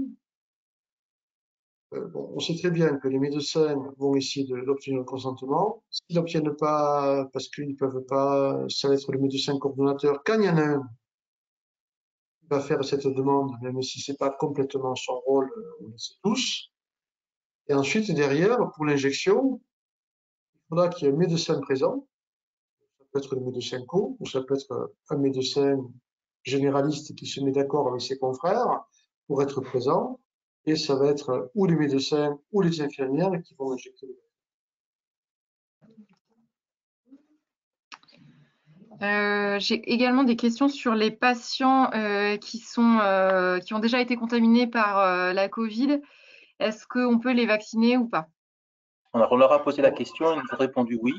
bon, on sait très bien que les médecins vont essayer d'obtenir le consentement. S'ils n'obtiennent pas, parce qu'ils ne peuvent pas, ça va être le médecin coordonnateur. Quand il y en a un qui va faire cette demande, même si c'est pas complètement son rôle, on le sait tous. Et ensuite, derrière, pour l'injection, il faudra qu'il y ait un médecin présent. Ça peut être le médecin co, ou ça peut être un médecin généraliste qui se met d'accord avec ses confrères pour être présent. Et ça va être ou les médecins ou les infirmières qui vont injecter le J'ai également des questions sur les patients qui ont déjà été contaminés par la Covid. Est-ce qu'on peut les vacciner ou pas? On leur a posé la question, ils nous ont répondu oui.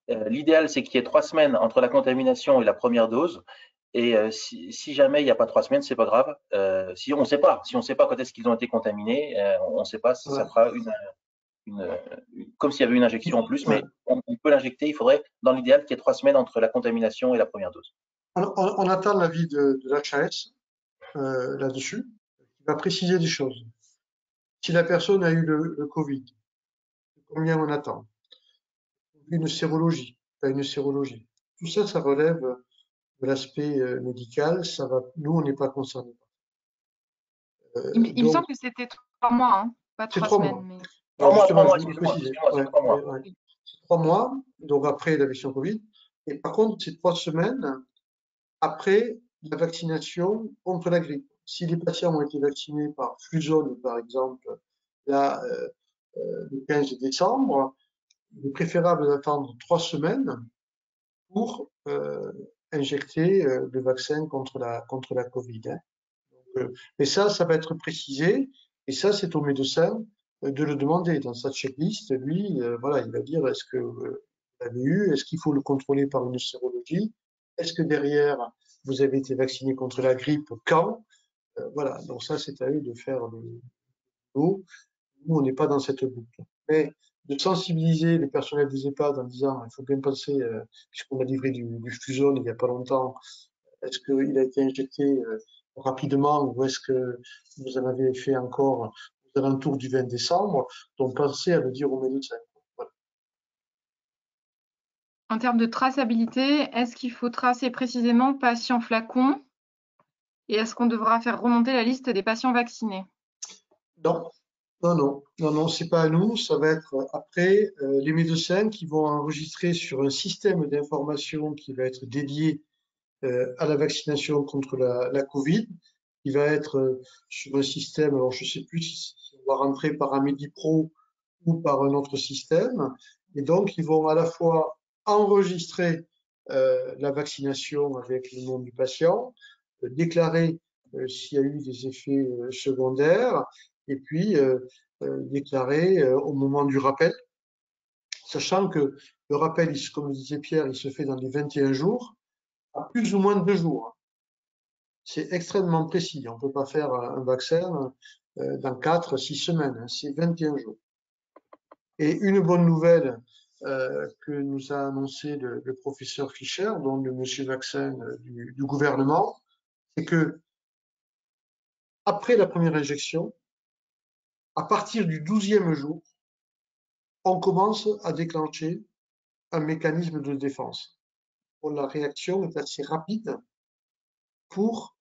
L'idéal, c'est qu'il y ait 3 semaines entre la contamination et la première dose. Et si jamais il n'y a pas 3 semaines, c'est pas grave. Si on ne sait pas quand est-ce qu'ils ont été contaminés, on ne sait pas si ça fera comme s'il y avait une injection en plus, mais on peut l'injecter. Il faudrait, dans l'idéal, qu'il y ait 3 semaines entre la contamination et la première dose. On attend l'avis de l'HAS là-dessus, qui va préciser des choses. Si la personne a eu le Covid, combien on attend? Une sérologie, pas une sérologie. tout ça, ça relève de l'aspect médical. Ça va, nous, on n'est pas concernés. Il me Donc, semble que c'était 3 mois, hein, pas c'est 3 3 semaines. mois. Mais... Alors 3 justement, mois, je vais vous excuse-moi, préciser. excuse-moi, c'est Ouais, 3 mois. ouais, ouais. 3 mois, donc après la vaccination Covid. Et par contre, c'est 3 semaines après la vaccination contre la grippe. Si les patients ont été vaccinés par Fluzone, par exemple, là, le 15 décembre, il est préférable d'attendre 3 semaines pour injecter le vaccin contre la Covid. Hein. Et ça va être précisé, et ça, c'est au médecin de le demander. Dans sa checklist, lui, voilà, il va dire est-ce que vous l'avez eu, est-ce qu'il faut le contrôler par une sérologie, est-ce que derrière, vous avez été vacciné contre la grippe, quand voilà, donc ça, c'est à eux de faire le boulot. Nous, on n'est pas dans cette boucle. Mais de sensibiliser le personnel des EHPAD en disant il faut bien penser, puisqu'on a livré du Fluzone il n'y a pas longtemps, est-ce qu'il a été injecté rapidement ou est-ce que vous en avez fait encore aux alentours du 20 décembre? Donc pensez à le dire aux médecins. Voilà. En termes de traçabilité, est-ce qu'il faut tracer précisément patient flacon et est-ce qu'on devra faire remonter la liste des patients vaccinés? Non, non, c'est pas à nous, ça va être après les médecins qui vont enregistrer sur un système d'information qui va être dédié à la vaccination contre la Covid, qui va être sur un système, alors je ne sais plus si on va rentrer par un Medipro ou par un autre système, et donc ils vont à la fois enregistrer la vaccination avec le nom du patient, déclarer s'il y a eu des effets secondaires, et puis déclarer au moment du rappel, sachant que le rappel, comme le disait Pierre, il se fait dans les 21 jours, à plus ou moins de 2 jours. C'est extrêmement précis. On ne peut pas faire un vaccin dans 4, 6 semaines. Hein. C'est 21 jours. Et une bonne nouvelle que nous a annoncé le professeur Fischer, donc le monsieur vaccin du gouvernement, c'est que après la première injection, à partir du 12e jour, on commence à déclencher un mécanisme de défense. Bon, la réaction est assez rapide pour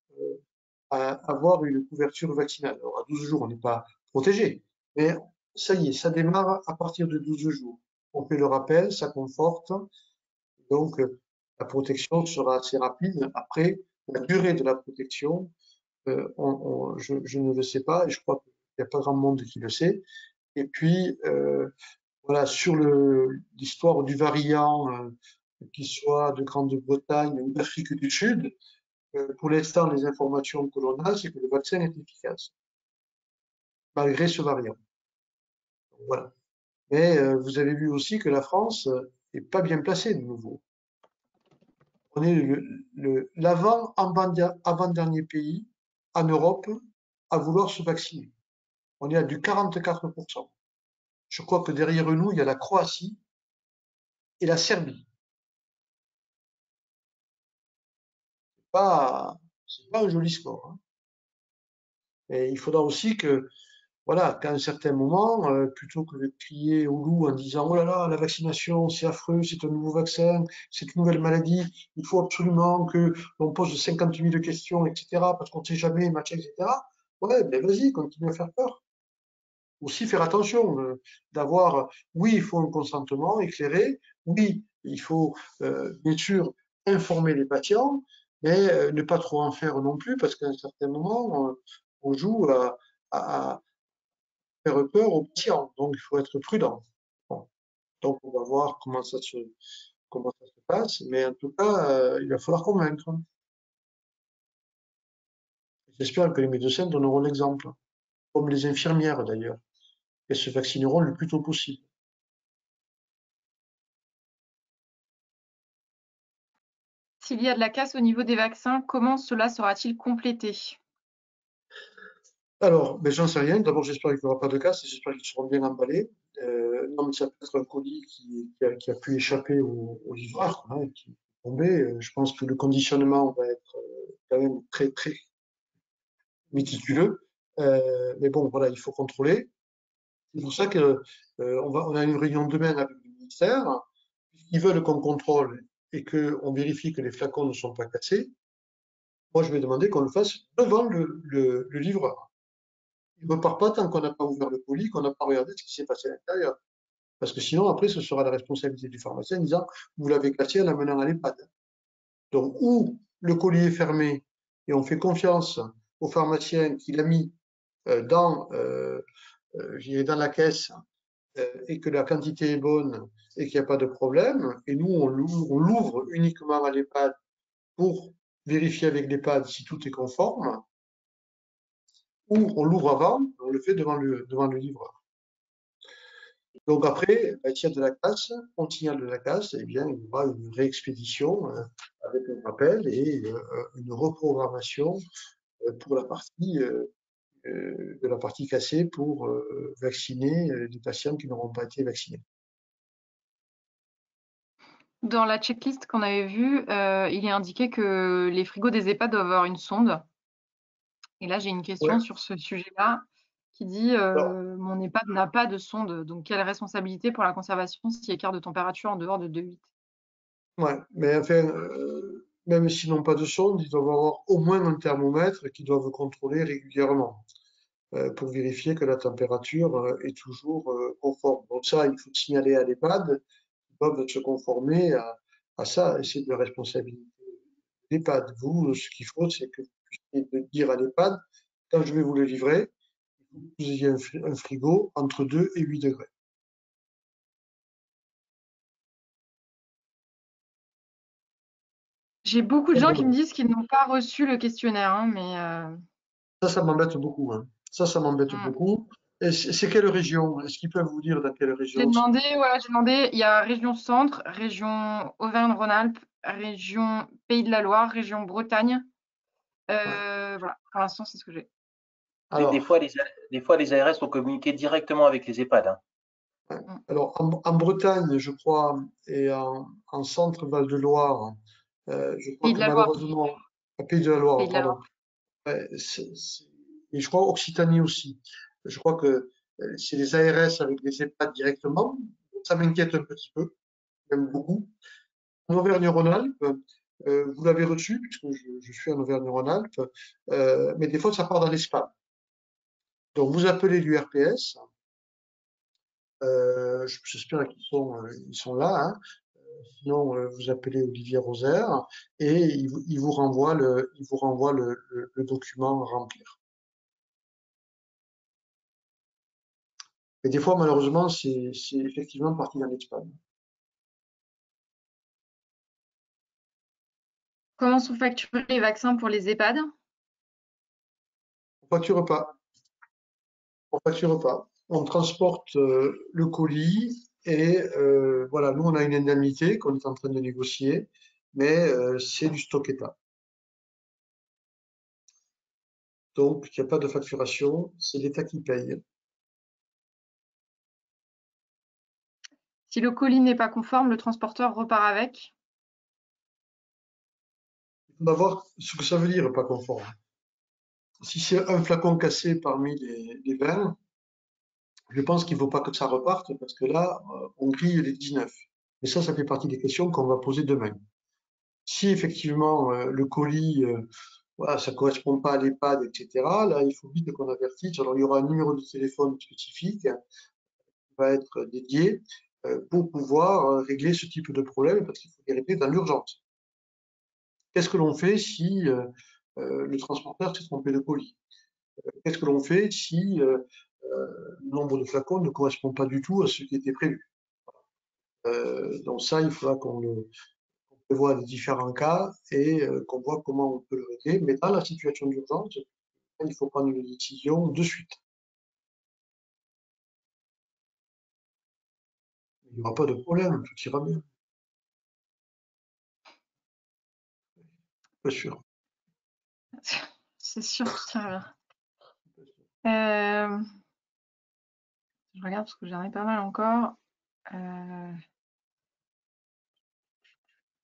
avoir une couverture vaccinale. Alors, à 12 jours, on n'est pas protégé, mais ça y est, ça démarre à partir de 12 jours. On fait le rappel, ça conforte, donc la protection sera assez rapide. Après, la durée de la protection, je ne le sais pas, et je crois qu'il n'y a pas grand monde qui le sait. Et puis, voilà, sur l'histoire du variant, qu'il soit de Grande-Bretagne ou d'Afrique du Sud, pour l'instant, les informations que l'on a, c'est que le vaccin est efficace, malgré ce variant. Donc, voilà. Mais vous avez vu aussi que la France n'est pas bien placée de nouveau. On est l'avant-dernier pays en Europe à vouloir se vacciner. On est à du 44%. Je crois que derrière nous, il y a la Croatie et la Serbie. C'est pas un joli score. Hein. Et il faudra aussi que, voilà, qu'à un certain moment, plutôt que de crier au loup en disant oh là là, la vaccination, c'est affreux, c'est un nouveau vaccin, c'est une nouvelle maladie, il faut absolument que l'on pose 50 000 questions, etc., parce qu'on ne sait jamais, machin, etc. Ouais, ben vas-y, continue à faire peur. Aussi faire attention, d'avoir, oui, il faut un consentement éclairé, oui, il faut bien sûr informer les patients, mais ne pas trop en faire non plus, parce qu'à un certain moment, on joue à faire peur aux patients, donc il faut être prudent. Bon. Donc on va voir comment ça se passe, mais en tout cas, il va falloir convaincre. J'espère que les médecins donneront l'exemple, comme les infirmières d'ailleurs, et se vaccineront le plus tôt possible. S'il y a de la casse au niveau des vaccins, comment cela sera-t-il complété? Alors, ben, j'en sais rien. D'abord, j'espère qu'il n'y aura pas de casse et j'espère qu'ils seront bien emballés. Non, mais ça peut être un colis qui a pu échapper au livreur, hein, qui est tombé. Je pense que le conditionnement va être quand même très, très méticuleux. Mais bon, voilà, il faut contrôler. C'est pour ça que on a une réunion demain avec le ministère. Ils veulent qu'on contrôle. et qu'on vérifie que les flacons ne sont pas cassés, moi je vais demander qu'on le fasse devant le livreur. Il ne repart pas tant qu'on n'a pas ouvert le colis, qu'on n'a pas regardé ce qui s'est passé à l'intérieur. Parce que sinon, après, ce sera la responsabilité du pharmacien en disant, vous l'avez cassé en l'amenant à l'EHPAD. Donc, ou le colis est fermé et on fait confiance au pharmacien qui l'a mis dans, dans la caisse et que la quantité est bonne et qu'il n'y a pas de problème, et nous, on l'ouvre uniquement à l'EHPAD pour vérifier avec l'EHPAD si tout est conforme, ou on l'ouvre avant, on le fait devant le livreur. Donc après, s'il y a de la casse, on signale de la casse, eh bien, il y aura une réexpédition avec un rappel et une reprogrammation pour de la partie cassée pour vacciner les patients qui n'auront pas été vaccinés. Dans la checklist qu'on avait vue, il est indiqué que les frigos des EHPAD doivent avoir une sonde. Et là, j'ai une question Ouais. sur ce sujet-là qui dit Alors, mon EHPAD n'a pas de sonde, donc quelle responsabilité pour la conservation si écart de température en dehors de 2,8? ouais, mais enfin, même s'ils n'ont pas de sonde, ils doivent avoir au moins un thermomètre qu'ils doivent contrôler régulièrement pour vérifier que la température est toujours conforme. Donc ça, il faut signaler à l'EHPAD, ils doivent se conformer à ça, et c'est de la responsabilité de l'EHPAD. Vous, ce qu'il faut, c'est que vous puissiez dire à l'EHPAD, quand je vais vous le livrer, il faut que vous ayez un frigo entre 2 et 8 degrés. J'ai beaucoup de gens qui me disent qu'ils n'ont pas reçu le questionnaire, hein, mais Ça m'embête beaucoup, hein. Ça m'embête mm. beaucoup. Et c'est quelle région? Est-ce qu'ils peuvent vous dire dans quelle J'ai région? demandé, voilà, j'ai demandé, il y a région Centre, région Auvergne-Rhône-Alpes, région Pays de la Loire, région Bretagne. Ouais. Voilà, pour l'instant, c'est ce que j'ai. Des Alors, fois, les ARS ont communiqué directement avec les EHPAD. Hein. ouais. Mm. Alors en Bretagne, je crois, et en centre Val-de-Loire, je crois Pays de que la Loire, malheureusement, à Pays de la Loire, Pays de la pardon, Loire. ouais, et je crois Occitanie aussi. Je crois que c'est les ARS avec les EHPAD directement. Ça m'inquiète un petit peu, même beaucoup. En Auvergne-Rhône-Alpes, vous l'avez reçu, puisque je suis en Auvergne-Rhône-Alpes, mais des fois ça part dans les spams. Donc vous appelez l'URPS, j'espère ils sont là, hein. Sinon vous appelez Olivier Rosaire et il vous renvoie le document à remplir. Et des fois malheureusement c'est effectivement parti dans les spams. Comment sont facturés les vaccins pour les EHPAD? On facture pas, on facture pas. On transporte le colis et voilà, nous on a une indemnité qu'on est en train de négocier, mais c'est du stock état. Donc il n'y a pas de facturation, c'est l'État qui paye. Si le colis n'est pas conforme, le transporteur repart avec. On va voir ce que ça veut dire pas conforme. Si c'est un flacon cassé parmi les 20, je pense qu'il ne faut pas que ça reparte parce que là, on grille les 19. Mais ça fait partie des questions qu'on va poser demain. Si effectivement le colis, voilà, ça ne correspond pas à l'EHPAD, etc., là, il faut vite qu'on avertisse. Alors, il y aura un numéro de téléphone spécifique qui va être dédié pour pouvoir régler ce type de problème parce qu'il faut les régler dans l'urgence. Qu'est-ce que l'on fait si le transporteur s'est trompé de colis? Qu'est-ce que l'on fait si le nombre de flacons ne correspond pas du tout à ce qui était prévu? Donc ça, il faudra qu'on prévoie les différents cas et qu'on voit comment on peut le régler. Mais dans la situation d'urgence, il faut prendre une décision de suite. Il n'y aura pas de problème, tout ira bien. Pas sûr. C'est sûr, tout ira bien. Je regarde parce que j'en ai pas mal encore.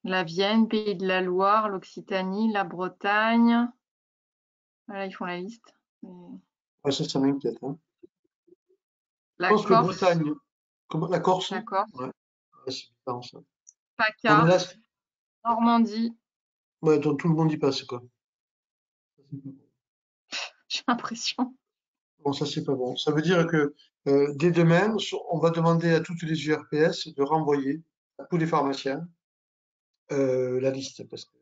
La Vienne, Pays de la Loire, l'Occitanie, la Bretagne. Voilà, ils font la liste. Ouais, ça m'inquiète, hein. Je La pense que Corse, Bretagne, comme la Corse, la Corse, ouais, ouais, c'est bizarre, ça. On est PACA, là, Normandie, Ouais, donc tout le monde y passe, quoi. j'ai l'impression. Bon, ça, c'est pas bon. Ça veut dire que dès demain, on va demander à toutes les URPS de renvoyer à tous les pharmaciens la liste. Parce que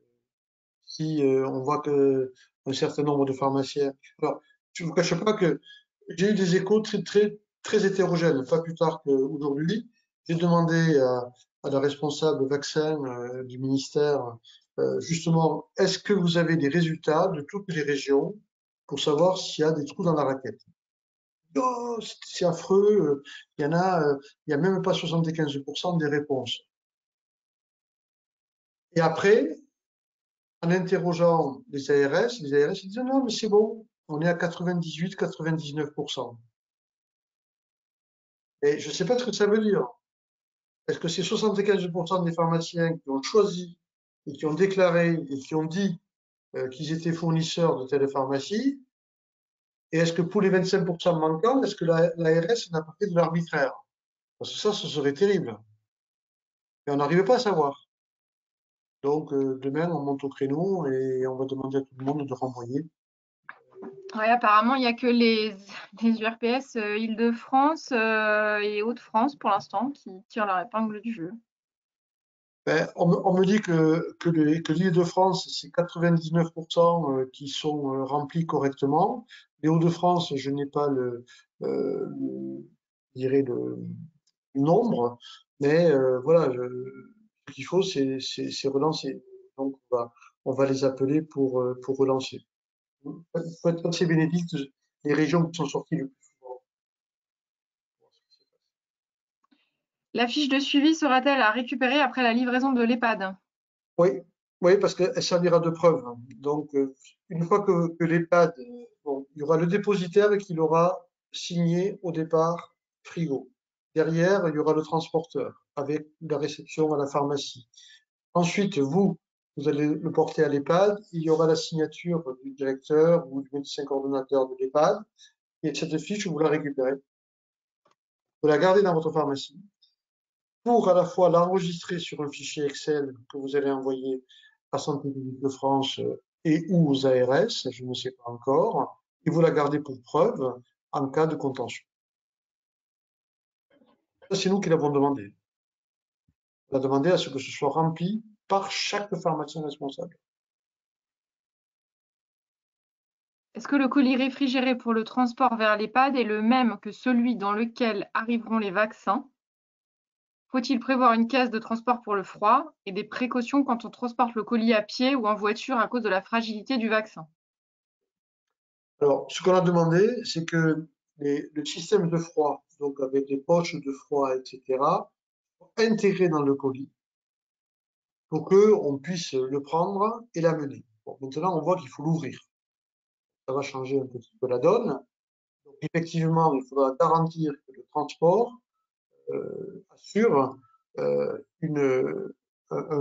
si on voit que un certain nombre de pharmaciens. Alors, je ne vous cache pas que j'ai eu des échos très hétérogènes. Pas plus tard qu'aujourd'hui, j'ai demandé à la responsable vaccin du ministère, justement, est-ce que vous avez des résultats de toutes les régions pour savoir s'il y a des trous dans la raquette? Oh, c'est affreux. Il y en a, il y a même pas 75% des réponses. Et après, en interrogeant les ARS ils disent non, mais c'est bon, on est à 98, 99%. Et je ne sais pas ce que ça veut dire. Est-ce que c'est 75% des pharmaciens qui ont choisi et qui ont déclaré et qui ont dit qu'ils étaient fournisseurs de telle pharmacie? Et est-ce que pour les 25% manquants, est-ce que l'ARS n'a pas fait de l'arbitraire? Parce que ça, ce serait terrible. Et on n'arrive pas à savoir. Donc, demain, on monte au créneau et on va demander à tout le monde de renvoyer. Ouais, apparemment, il n'y a que les URPS Île-de-France et Hauts-de-France pour l'instant qui tirent leur épingle du jeu. Ben, on me dit que l'Île-de-France, c'est 99% qui sont remplis correctement. Les Hauts-de-France, je n'ai pas je dirais le nombre, mais voilà, ce qu'il faut, c'est relancer. Donc, on va les appeler pour relancer. Peut-être que c'est Bénédicte, les régions qui sont sorties le plus souvent. La fiche de suivi sera-t-elle à récupérer après la livraison de l'EHPAD? Oui, oui, parce qu'elle servira de preuve. Donc, une fois que l'EHPAD, bon, il y aura le dépositaire qui l'aura signé au départ frigo. Derrière, il y aura le transporteur avec la réception à la pharmacie. Ensuite, vous allez le porter à l'EHPAD. Il y aura la signature du directeur ou du médecin coordonnateur de l'EHPAD. Et cette fiche, vous la récupérez. Vous la gardez dans votre pharmacie pour à la fois l'enregistrer sur un fichier Excel que vous allez envoyer à Santé publique de France et ou aux ARS, je ne sais pas encore, et vous la gardez pour preuve en cas de contentieux. Ça, c'est nous qui l'avons demandé. On a demandé à ce que ce soit rempli par chaque pharmacien responsable. Est-ce que le colis réfrigéré pour le transport vers l'EHPAD est le même que celui dans lequel arriveront les vaccins? Faut-il prévoir une caisse de transport pour le froid et des précautions quand on transporte le colis à pied ou en voiture à cause de la fragilité du vaccin? Alors, ce qu'on a demandé, c'est que le système de froid, donc avec les poches de froid, etc., intégré dans le colis pour qu'on puisse le prendre et l'amener. Bon, maintenant, on voit qu'il faut l'ouvrir. Ça va changer un petit peu la donne. Donc, effectivement, il faudra garantir que le transport assure un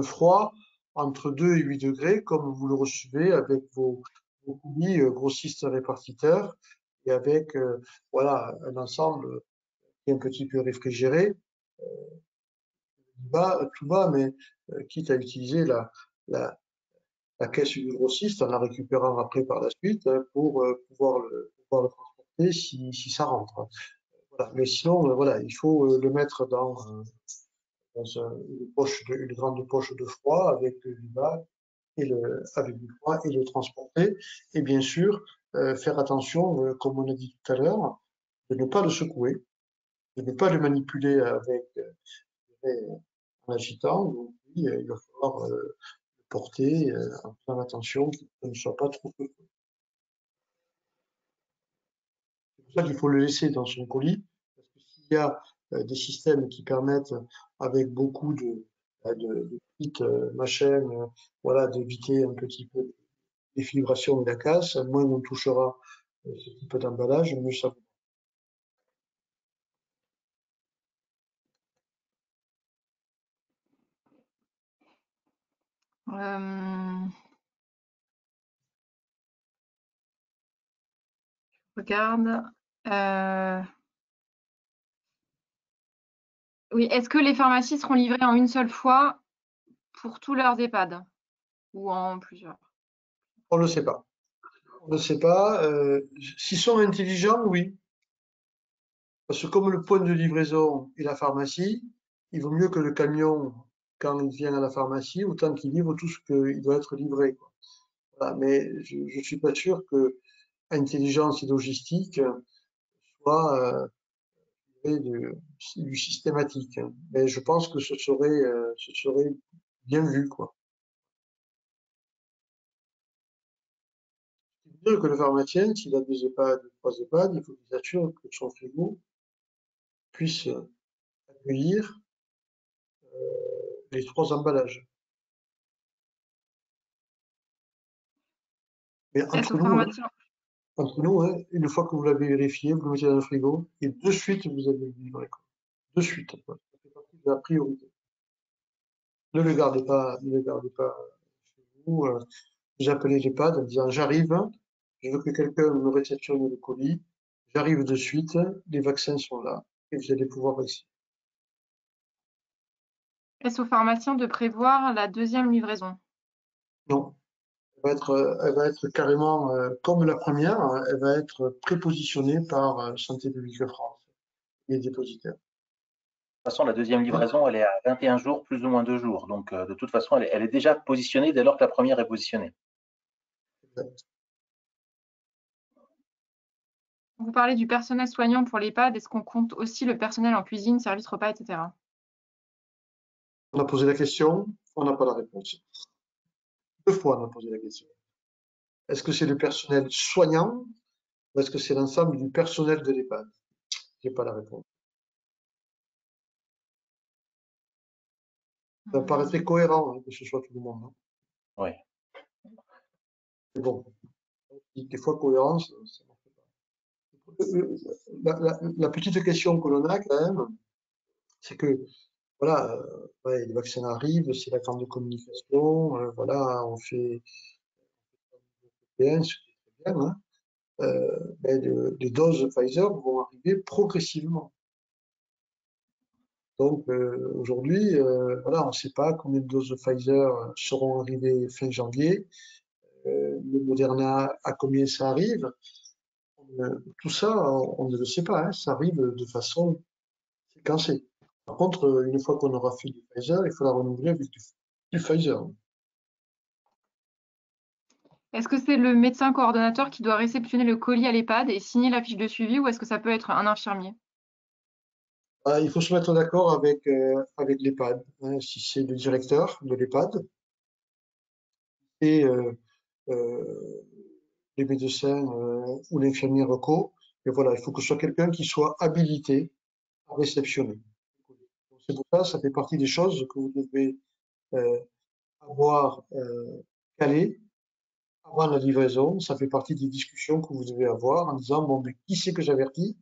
froid entre 2 et 8 degrés, comme vous le recevez avec vos colis grossistes répartiteurs et avec voilà, un ensemble qui est un petit peu réfrigéré. Tout bas, mais quitte à utiliser la, la caisse du grossiste en la récupérant après par la suite pour pouvoir le transporter si ça rentre. Voilà. Mais sinon, voilà, il faut le mettre dans une grande poche de froid avec du bas avec du froid et le transporter. Et bien sûr, faire attention, comme on a dit tout à l'heure, de ne pas le secouer, de ne pas le manipuler en agitant. Donc, oui, il va falloir le porter en faisant attention qu'il ne soit pas trop secoué. C'est pour ça qu'il faut le laisser dans son colis, parce que s'il y a des systèmes qui permettent, avec beaucoup de petites machines, voilà, d'éviter un petit peu les vibrations et la casse, moins on touchera ce type d'emballage, mieux ça. Regarde. Euh, oui, est-ce que les pharmacies seront livrées en une seule fois pour tous leurs EHPAD ou en plusieurs? On ne le sait pas. On ne sait pas. S'ils sont intelligents, oui. Parce que comme le point de livraison est la pharmacie, il vaut mieux que le camion, quand il vient à la pharmacie, autant qu'il livre tout ce qu'il doit être livré, quoi. Voilà. Mais je ne suis pas sûr que intelligence et logistique soient du systématique, hein. Mais je pense que ce serait bien vu, quoi. C'est-à-dire que le pharmacien, s'il a 2 EHPAD, 3 EHPAD, il faut qu'il s'assure que son frigo puisse accueillir les 3 emballages. Mais Est-ce au pharmacien? entre nous, hein, une fois que vous l'avez vérifié, vous le mettez dans le frigo et de suite vous allez le livrer, quoi. De suite, quoi. Ça fait partie de la priorité. Ne le gardez pas chez vous. Vous appelez l'EHPAD en disant j'arrive, je veux que quelqu'un me réceptionne le colis, j'arrive de suite, les vaccins sont là et vous allez pouvoir vacciner. Est-ce au pharmacien de prévoir la deuxième livraison? Non, elle va être carrément comme la première, hein, elle va être prépositionnée par Santé publique France, les dépositaires. De toute façon, la deuxième livraison, elle est à 21 jours, plus ou moins 2 jours. Donc, de toute façon, elle est déjà positionnée dès lors que la première est positionnée. Vous parlez du personnel soignant pour l'EHPAD. Est-ce qu'on compte aussi le personnel en cuisine, service repas, etc.? On a posé la question, on n'a pas la réponse. 2 fois on a posé la question. Est-ce que c'est le personnel soignant ou est-ce que c'est l'ensemble du personnel de l'EHPAD? Je n'ai pas la réponse. Ça me paraîtrait cohérent, hein, que ce soit tout le monde, hein. Oui. Mais bon, des fois cohérence, ça marche pas. La petite question que l'on a quand même, c'est que voilà, ouais, les vaccins arrivent, c'est la grande communication, voilà, on fait bien, ce qui est très bien, hein. Ben, les doses Pfizer vont arriver progressivement. Donc aujourd'hui, voilà, on ne sait pas combien de doses de Pfizer seront arrivées fin janvier. Le Moderna, à combien ça arrive? Tout ça, on ne le sait pas, hein, ça arrive de façon séquencée. Par contre, une fois qu'on aura fait du Pfizer, il faut la renouveler avec du Pfizer. Est-ce que c'est le médecin coordonnateur qui doit réceptionner le colis à l'EHPAD et signer la fiche de suivi ou est-ce que ça peut être un infirmier? Il faut se mettre d'accord avec l'EHPAD, hein, si c'est le directeur de l'EHPAD et euh, les médecins ou l'infirmier reco. Et voilà, il faut que ce soit quelqu'un qui soit habilité à réceptionner. C'est pour ça, ça fait partie des choses que vous devez euh, avoir calées avant la livraison. Ça fait partie des discussions que vous devez avoir en disant, bon, mais qui c'est que j'avertis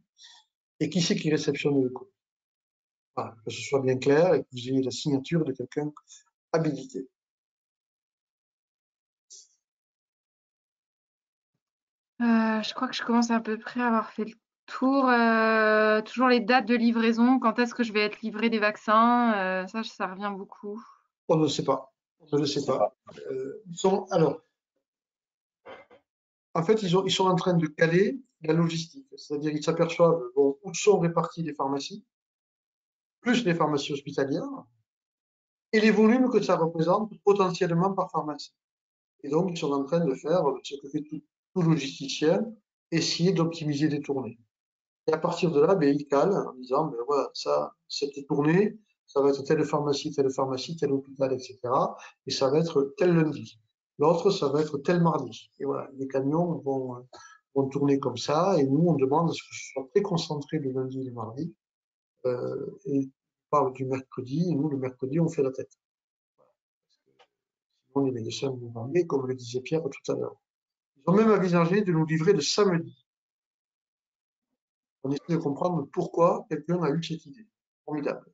et qui c'est qui réceptionne le colis. Voilà, que ce soit bien clair et que vous ayez la signature de quelqu'un habilité. Je crois que je commence à peu près à avoir fait le tour. Toujours les dates de livraison. Quand est-ce que je vais être livré des vaccins? Ça revient beaucoup. On ne le sait pas. On ne le sait C'est pas. pas. Alors, en fait, ils sont en train de caler la logistique. C'est-à-dire, ils s'aperçoivent, bon, où sont réparties les pharmacies, plus les pharmacies hospitalières, et les volumes que ça représente potentiellement par pharmacie. Et donc, ils sont en train de faire ce que fait tout logisticien, essayer d'optimiser des tournées. Et à partir de là, ben, ils calent en disant, ben voilà, ça, cette tournée, ça va être telle pharmacie, tel hôpital, etc. Et ça va être tel lundi. L'autre, ça va être tel mardi. Et voilà, les camions vont tourner comme ça. Et nous, on demande à ce que ce soit très concentré le lundi et le mardi. Et on parle du mercredi. Et nous, le mercredi, on fait la tête. Sinon, les médecins nous vendent, comme le disait Pierre tout à l'heure. Ils ont même envisagé de nous livrer le samedi. On essaie de comprendre pourquoi quelqu'un a eu cette idée. Formidable.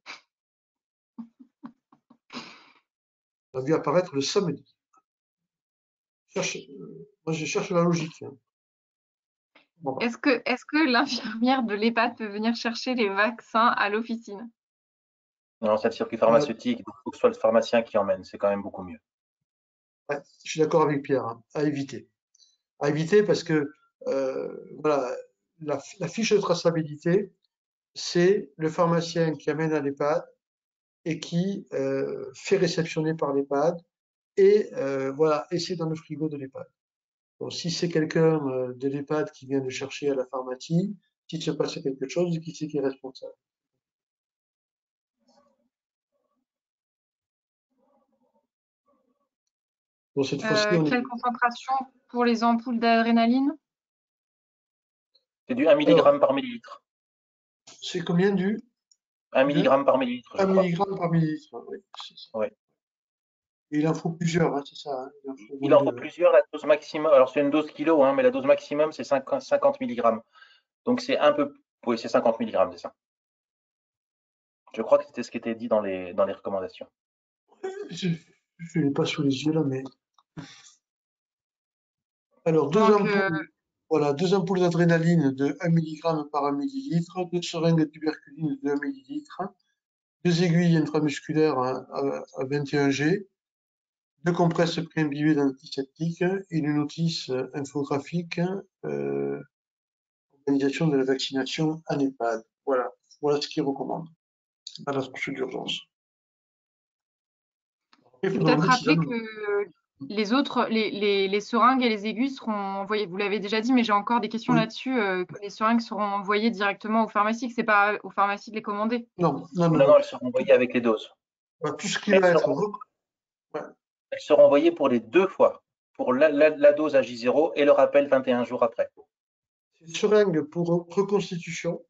On a vu apparaître le samedi. Moi, je cherche la logique, hein. Bon, Est-ce que l'infirmière de l'EHPAD peut venir chercher les vaccins à l'officine? Non, c'est le circuit On a- pharmaceutique, il faut que ce soit le pharmacien qui emmène, c'est quand même beaucoup mieux. ouais, je suis d'accord avec Pierre, hein, à éviter. À éviter parce que voilà, la fiche de traçabilité, c'est le pharmacien qui amène à l'EHPAD et qui fait réceptionner par l'EHPAD et voilà, et c'est dans le frigo de l'EHPAD. Donc, si c'est quelqu'un de l'EHPAD qui vient le chercher à la pharmacie, s'il se passe quelque chose, qui c'est qui est responsable? Donc cette fois-ci, on est. Quelle concentration pour les ampoules d'adrénaline? C'est du 1 Alors, mg par millilitre. c'est combien du 1 de mg par millilitre, 1 je crois. milligramme par millilitre, oui, c'est ça. Ouais. Et il en faut plusieurs, hein, c'est ça, hein, il en faut au moins Il en faut deux, hein. plusieurs, la dose maximum. Alors, c'est une dose kilo, hein, mais la dose maximum, c'est 50 mg. Donc, c'est un peu. Oui, c'est 50 mg, c'est ça. Je crois que c'était ce qui était dit dans les recommandations. Je ne l'ai pas sous les yeux là, mais. Alors, Donc, voilà, deux ampoules d'adrénaline de 1 milligramme par 1 millilitre, deux seringues de tuberculine de 1 millilitre, deux aiguilles intramusculaires à 21 G, deux compresses pré-imbibées d'antiseptiques et une notice infographique organisation de la vaccination en EHPAD. Voilà, voilà ce qu'ils recommandent dans la procédure d'urgence. Il c'est faudra peut-être remettre s'ils rappeler en ont. que les seringues et les aiguilles seront envoyées, vous l'avez déjà dit, mais j'ai encore des questions Oui. là-dessus, que les seringues seront envoyées directement aux pharmacies, que c'est pas aux pharmacies de les commander. Non, non, non, Non, non. non, elles seront envoyées avec les doses. Voilà, tout ce qui Mais va être. Ouais. elles seront envoyées pour les 2 fois, pour la dose à J0 et le rappel 21 jours après. C'est seringue pour reconstitution,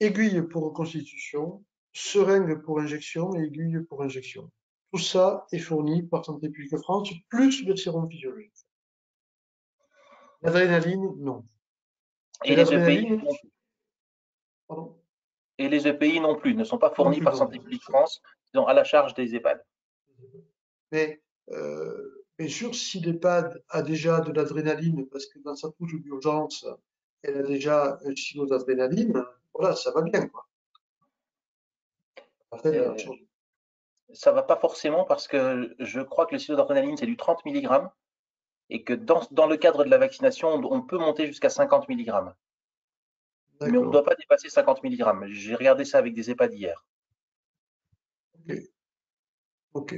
aiguille pour reconstitution, seringue pour injection et aiguille pour injection. Tout ça est fourni par Santé publique France, plus le sérum physiologique. L'adrénaline, non. Et Et les EPI, l'adrénaline, pardon, et les EPI non plus, ne sont pas non fournis plus, par non. Santé publique France, ils sont à la charge des EHPAD. Mais bien sûr, si l'EHPAD a déjà de l'adrénaline, parce que dans sa couche d'urgence, elle a déjà un kilo d'adrénaline, voilà, ça va bien, quoi. La peine de la Euh, changer. Ça va pas forcément parce que je crois que le silo d'adrénaline, c'est du 30 mg et que dans le cadre de la vaccination, on peut monter jusqu'à 50 mg. Mais on ne D'accord. doit pas dépasser 50 mg. J'ai regardé ça avec des EHPAD hier. Ok. Ok.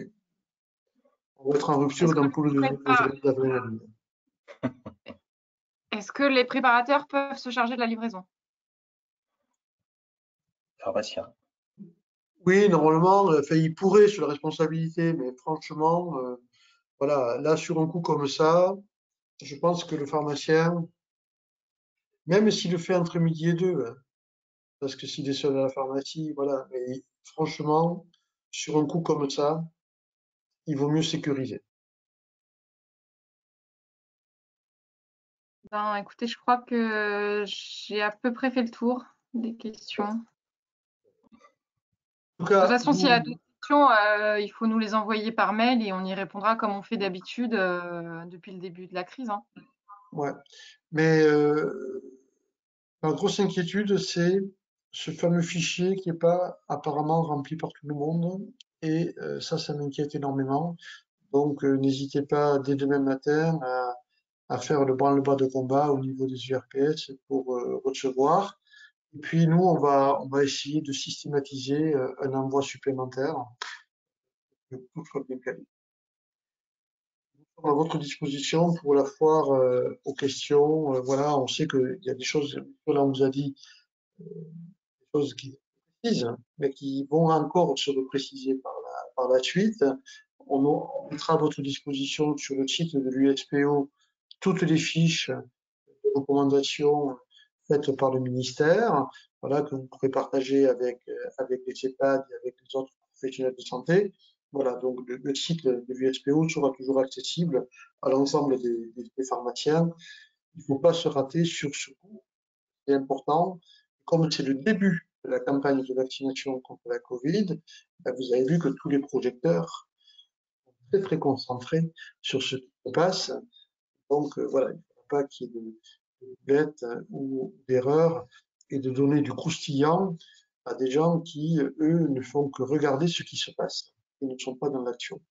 On va être en rupture Est-ce que d'ampoule d'adrénaline. est-ce que les préparateurs peuvent se charger de la livraison? Pharmacien. Oui, normalement, enfin, il pourrait sur la responsabilité, mais franchement, voilà, là, sur un coup comme ça, je pense que le pharmacien, même s'il le fait entre midi et deux, hein, parce que s'il est seul à la pharmacie, voilà, mais franchement, sur un coup comme ça, il vaut mieux sécuriser. Ben, écoutez, je crois que j'ai à peu près fait le tour des questions. En tout De toute cas, façon, s'il y a d'autres questions, il faut nous les envoyer par mail et on y répondra comme on fait d'habitude depuis le début de la crise, hein. ouais, mais la grosse inquiétude, c'est ce fameux fichier qui n'est pas apparemment rempli par tout le monde, et ça m'inquiète énormément. Donc, n'hésitez pas dès demain matin à faire le branle-bas de combat au niveau des URPS pour recevoir. Et puis nous, on va essayer de systématiser un envoi supplémentaire que tout soit bien calé. Nous sommes à votre disposition pour la foire aux questions. Voilà, on sait qu'il y a des choses, là on vous a dit des choses qui sont précises, mais qui vont encore se repréciser par la suite. On mettra à votre disposition sur le site de l'USPO toutes les fiches de recommandations faites par le ministère, voilà, que vous pourrez partager avec les CEPAD et avec les autres professionnels de santé. Voilà, donc le site de l'USPO sera toujours accessible à l'ensemble des pharmaciens. Il ne faut pas se rater sur ce coup, c'est important. Comme c'est le début de la campagne de vaccination contre la Covid, vous avez vu que tous les projecteurs sont très très concentrés sur ce qui se passe. Donc voilà, il ne faut pas qu'il y ait de bêtes ou d'erreurs et de donner du croustillant à des gens qui, eux, ne font que regarder ce qui se passe et ne sont pas dans l'action.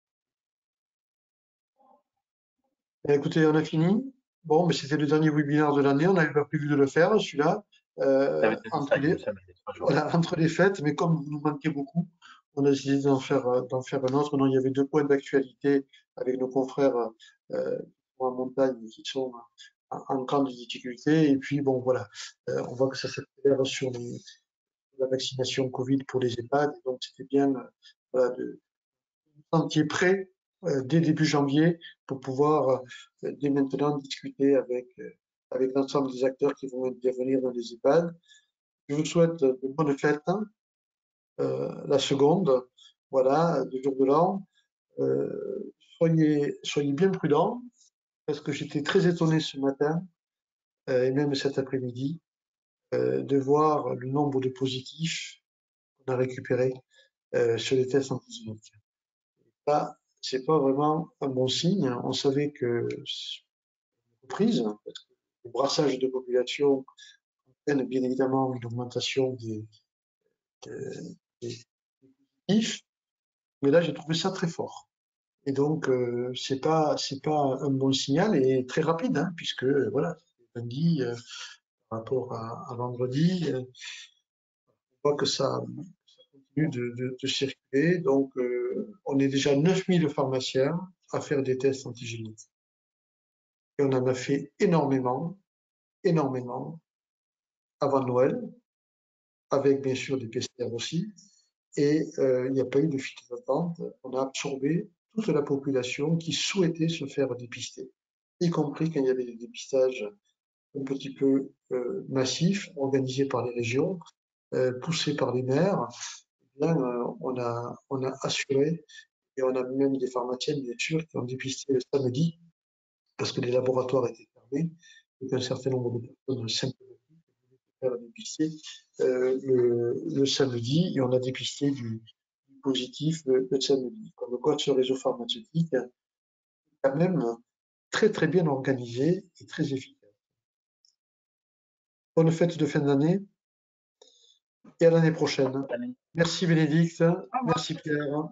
Écoutez, on a fini. Bon, mais c'était le dernier webinaire de l'année. On n'avait pas prévu de le faire, celui-là, Ça va être ça, il y a une semaine, 3 jours. voilà, entre les fêtes. Mais comme vous nous manquez beaucoup, on a décidé d'en faire un autre. Non, il y avait 2 points d'actualité avec nos confrères en montagne qui sont en grande difficulté. Et puis, bon, voilà, on voit que ça s'accélère sur la vaccination Covid pour les EHPAD. Donc, c'était bien voilà, de sentir prêt dès début janvier pour pouvoir dès maintenant discuter avec l'ensemble des acteurs qui vont intervenir dans les EHPAD. Je vous souhaite de bonnes fêtes, la seconde, voilà, de jour de l'an. Soyez bien prudents, parce que j'étais très étonné ce matin, et même cet après-midi, de voir le nombre de positifs qu'on a récupérés sur les tests antigéniques. Là, c'est pas vraiment un bon signe. On savait que prise, parce que le brassage de population entraîne bien évidemment une augmentation des positifs, mais là j'ai trouvé ça très fort. Et donc c'est pas un bon signal et très rapide, hein, puisque voilà, lundi par rapport à vendredi, on voit que ça continue de circuler. Donc on est déjà 9000 pharmaciens à faire des tests antigéniques. Et on en a fait énormément avant Noël, avec bien sûr des PCR aussi. Et il n'y a pas eu de file d'attente. On a absorbé toute la population qui souhaitait se faire dépister, y compris quand il y avait des dépistages un petit peu massifs, organisés par les régions, poussés par les maires. Eh bien, on a assuré, et on a même des pharmaciennes, bien sûr, qui ont dépisté le samedi, parce que les laboratoires étaient fermés, et qu'un certain nombre de personnes symptomatiques faire dépister le samedi, et on a dépisté du positif le samedi. Comme quoi, ce réseau pharmaceutique est quand même très très bien organisé et très efficace. Bonne fête de fin d'année et à l'année prochaine. Merci Bénédicte, merci Pierre.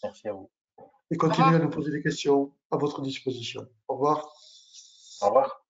Merci à vous. Et continuez à nous poser des questions à votre disposition. Au revoir. Au revoir.